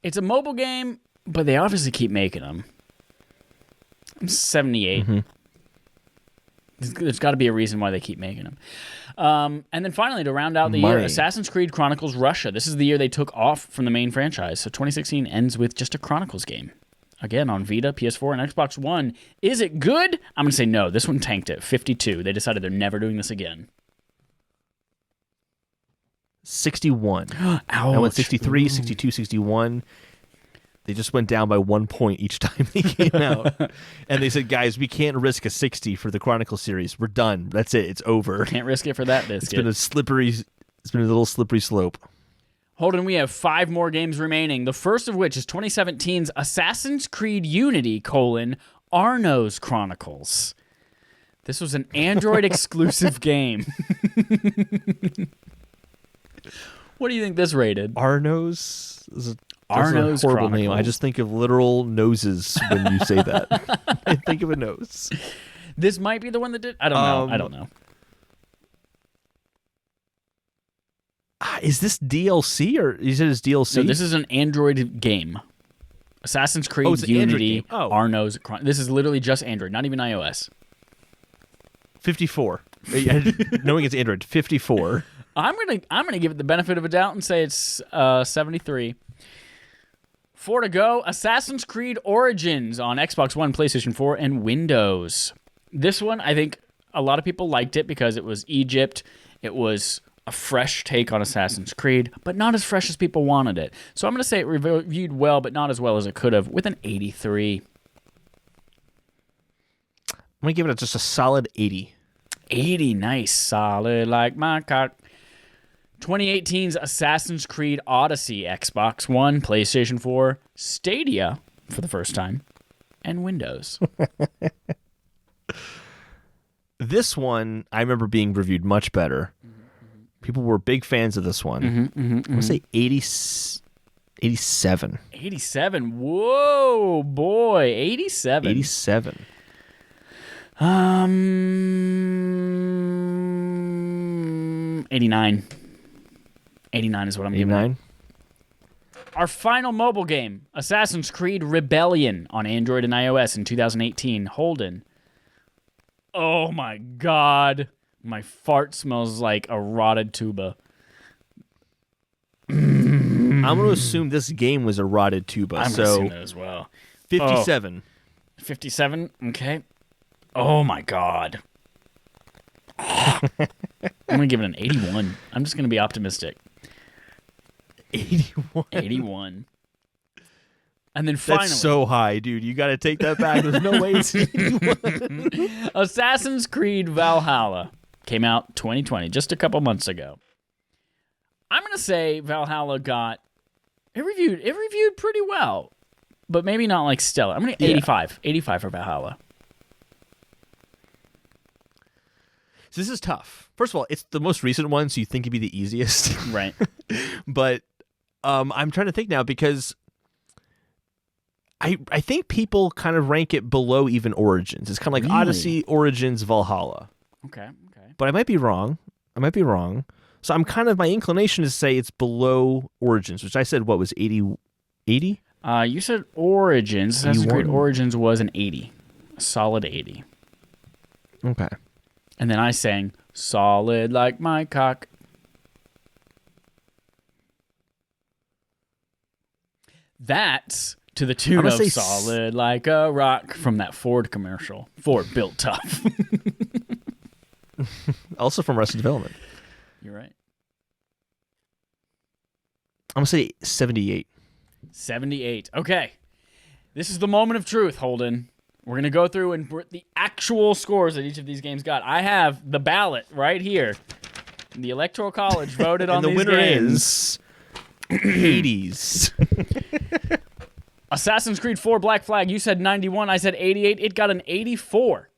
it's a mobile game, but they obviously keep making them. I'm 78. Mm-hmm. There's got to be a reason why they keep making them. And then finally, to round out the year, Assassin's Creed Chronicles Russia. This is the year they took off from the main franchise. So 2016 ends with just a Chronicles game. Again, on Vita, PS4, and Xbox One. Is it good? I'm going to say no. This one tanked it. 52. They decided they're never doing this again. 61. Ouch. I went 63, 62, 61. They just went down by 1 point each time they came out. And they said, guys, we can't risk a 60 for the Chronicle series. We're done. That's it. It's over. Can't risk it for that biscuit. It's been a little slippery slope. Holden, we have 5 more games remaining. The first of which is 2017's Assassin's Creed Unity, Arno's Chronicles. This was an Android exclusive game. What do you think this rated? Arno's is a Arno's horrible Chronicles. name. I just think of literal noses when you say that. I think of a nose. This might be the one that did. I don't know. Is this DLC or is it DLC? No, this is an Android game. Assassin's Creed it's an Android Unity, game. Oh. Arno's Chronicles. This is literally just Android, not even iOS. 54. Knowing it's Android, 54. I'm gonna give it the benefit of a doubt and say it's 73. 4 to go. Assassin's Creed Origins on Xbox One, PlayStation 4, and Windows. This one, I think a lot of people liked it because it was Egypt. It was a fresh take on Assassin's Creed, but not as fresh as people wanted it. So I'm going to say it reviewed well, but not as well as it could have, with an 83. I'm going to give it just a solid 80. 80, nice. Solid like my cock. 2018's Assassin's Creed Odyssey, Xbox One, PlayStation 4, Stadia for the first time, and Windows. This one, I remember being reviewed much better. People were big fans of this one. I'm going to say 87. 87. Whoa, boy. 87. 87. 89. 89 is what I'm giving it. 89. Our final mobile game, Assassin's Creed Rebellion on Android and iOS in 2018. Holden. Oh my God. My fart smells like a rotted tuba. I'm going to assume this game was a rotted tuba. I'm going to assume that as well. 57. 57? Okay. Oh my God. I'm going to give it an 81. I'm just going to be optimistic. 81. 81. And then finally, That's so high, dude. You got to take that back. There's no way it's 81. Assassin's Creed Valhalla came out 2020, just a couple months ago. I'm going to say Valhalla got it reviewed pretty well, but maybe not like stellar. I'm going to 85. 85 for Valhalla. So this is tough. First of all, it's the most recent one, so you think it'd be the easiest. Right. But I'm trying to think now because I think people kind of rank it below even Origins. It's kind of like Really? Odyssey, Origins, Valhalla. Okay. But I might be wrong. So I'm kind of, my inclination is to say it's below Origins, which I said, what was 80? 80? You said Origins. Assassin's Creed 81. Origins was an 80. A solid 80. Okay. And then I sang solid like my cock. That's to the tune I'm of gonna say solid like a rock from that Ford commercial. Ford built tough. Also from Arrested Development. You're right. I'm going to say 78. 78. Okay. This is the moment of truth, Holden. We're going to go through and the actual scores that each of these games got. I have the ballot right here. The Electoral College voted on And the these winner games. is 80s. Assassin's Creed 4 Black Flag, you said 91, I said 88. It got an 84.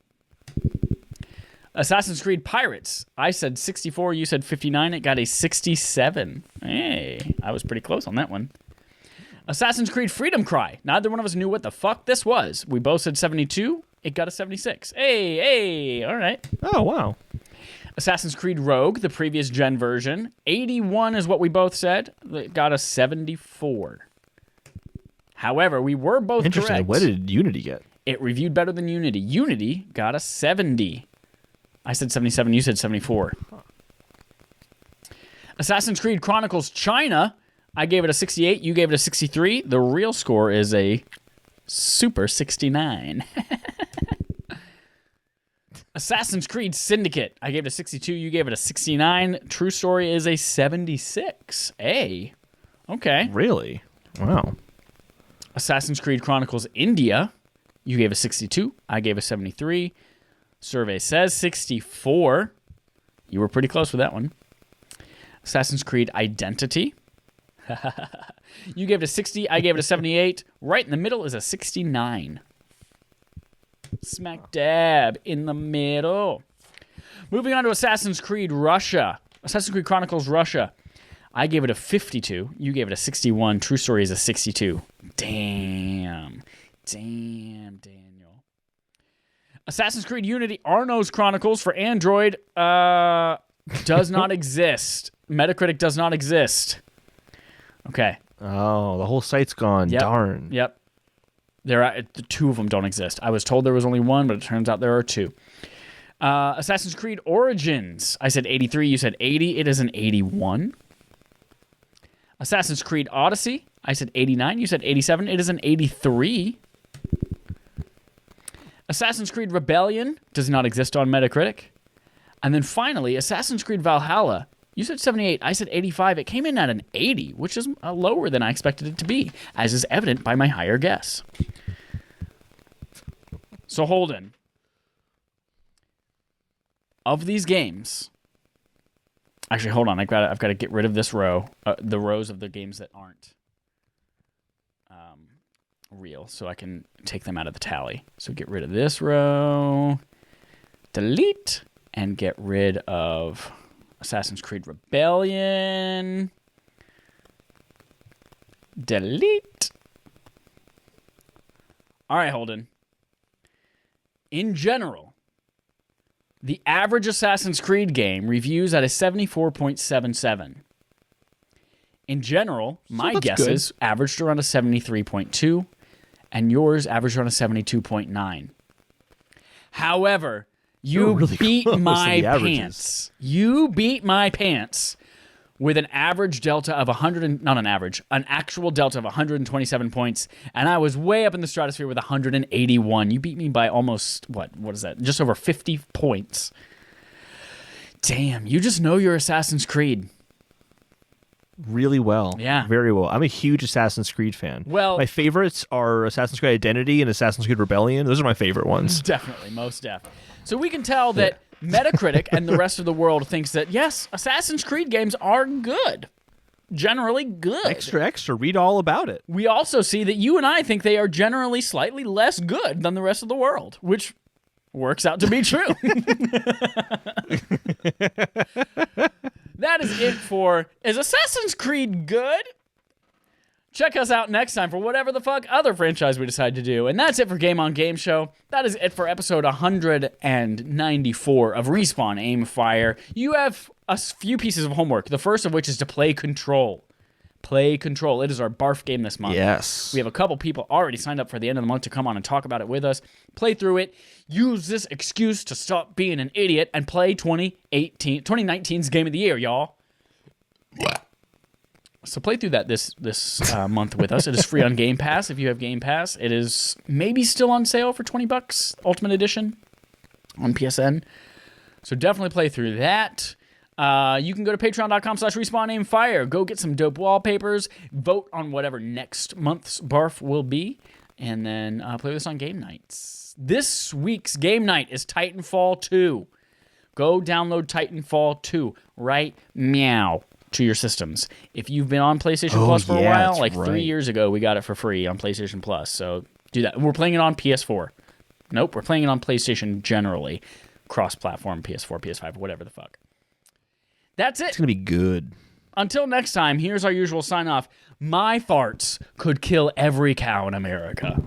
Assassin's Creed Pirates, I said 64, you said 59. It got a 67. Hey, I was pretty close on that one. Assassin's Creed Freedom Cry, neither one of us knew what the fuck this was. We both said 72. It got a 76. Hey, all right. Oh, wow. Assassin's Creed Rogue, the previous gen version, 81 is what we both said. It got a 74. However, we were both Interesting. correct. What did Unity get? It reviewed better than Unity. Unity got a 70. I said 77, you said 74. Assassin's Creed Chronicles China, I gave it a 68, you gave it a 63. The real score is a super 69. Assassin's Creed Syndicate, I gave it a 62, you gave it a 69. True Story is a 76. Hey, okay. Really? Wow. Assassin's Creed Chronicles India, you gave a 62, I gave a 73. Survey says 64. You were pretty close with that one. Assassin's Creed Identity, You gave it a 60. I gave it a 78. Right in the middle is a 69. Smack dab in the middle. Moving on to Assassin's Creed Russia. Assassin's Creed Chronicles Russia. I gave it a 52. You gave it a 61. True Story is a 62. Damn, Daniel. Assassin's Creed Unity Arno's Chronicles for Android does not exist. Metacritic does not exist. Okay. Oh, the whole site's gone. Yep. Darn. Yep. The two of them don't exist. I was told there was only one, but it turns out there are two. Assassin's Creed Origins. I said 83. You said 80. It is an 81. Assassin's Creed Odyssey. I said 89. You said 87. It is an 83. Assassin's Creed Rebellion does not exist on Metacritic. And then finally, Assassin's Creed Valhalla. You said 78. I said 85. It came in at an 80, which is lower than I expected it to be, as is evident by my higher guess. So, Holden, of these games... Actually, hold on. I've got to get rid of this row, the rows of the games that aren't real, so I can take them out of the tally. So get rid of this row, delete, and get rid of Assassin's Creed Rebellion. Delete. All right, Holden. In general, the average Assassin's Creed game reviews at a 74.77. In general, my guesses averaged around a 73.2, and yours averaged around a 72.9. However, you really beat my pants. You beat my pants with an average delta of an actual delta of 127 points, and I was way up in the stratosphere with 181. You beat me by almost, what is that? Just over 50 points. Damn, you just know your Assassin's Creed. Really well. Yeah. Very well. I'm a huge Assassin's Creed fan. Well, my favorites are Assassin's Creed Identity and Assassin's Creed Rebellion. Those are my favorite ones. Definitely, most definitely. So we can tell that Metacritic and the rest of the world thinks that, yes, Assassin's Creed games are good. Generally good. Extra. Read all about it. We also see that you and I think they are generally slightly less good than the rest of the world, which works out to be true. That is it for Is Assassin's Creed Good? Check us out next time for whatever the fuck other franchise we decide to do. And that's it for Game on Game Show. That is it for episode 194 of Respawn Aim Fire. You have a few pieces of homework, the first of which is to play Control. Play Control. It is our barf game this month. Yes. We have a couple people already signed up for the end of the month to come on and talk about it with us. Play through it. Use this excuse to stop being an idiot and play 2019's Game of the Year, y'all. So play through that this month with us. It is free on Game Pass if you have Game Pass. It is maybe still on sale for $20, Ultimate Edition on PSN. So definitely play through that. You can go to patreon.com/respawnaimfire. Go get some dope wallpapers. Vote on whatever next month's barf will be. And then play with us on game nights. This week's game night is Titanfall 2. Go download Titanfall 2 right meow to your systems. If you've been on PlayStation Plus for a while, like 3 years ago, we got it for free on PlayStation Plus. So do that. We're playing it on PS4. Nope, we're playing it on PlayStation generally. Cross-platform, PS4, PS5, whatever the fuck. That's it. It's going to be good. Until next time, here's our usual sign-off. My farts could kill every cow in America.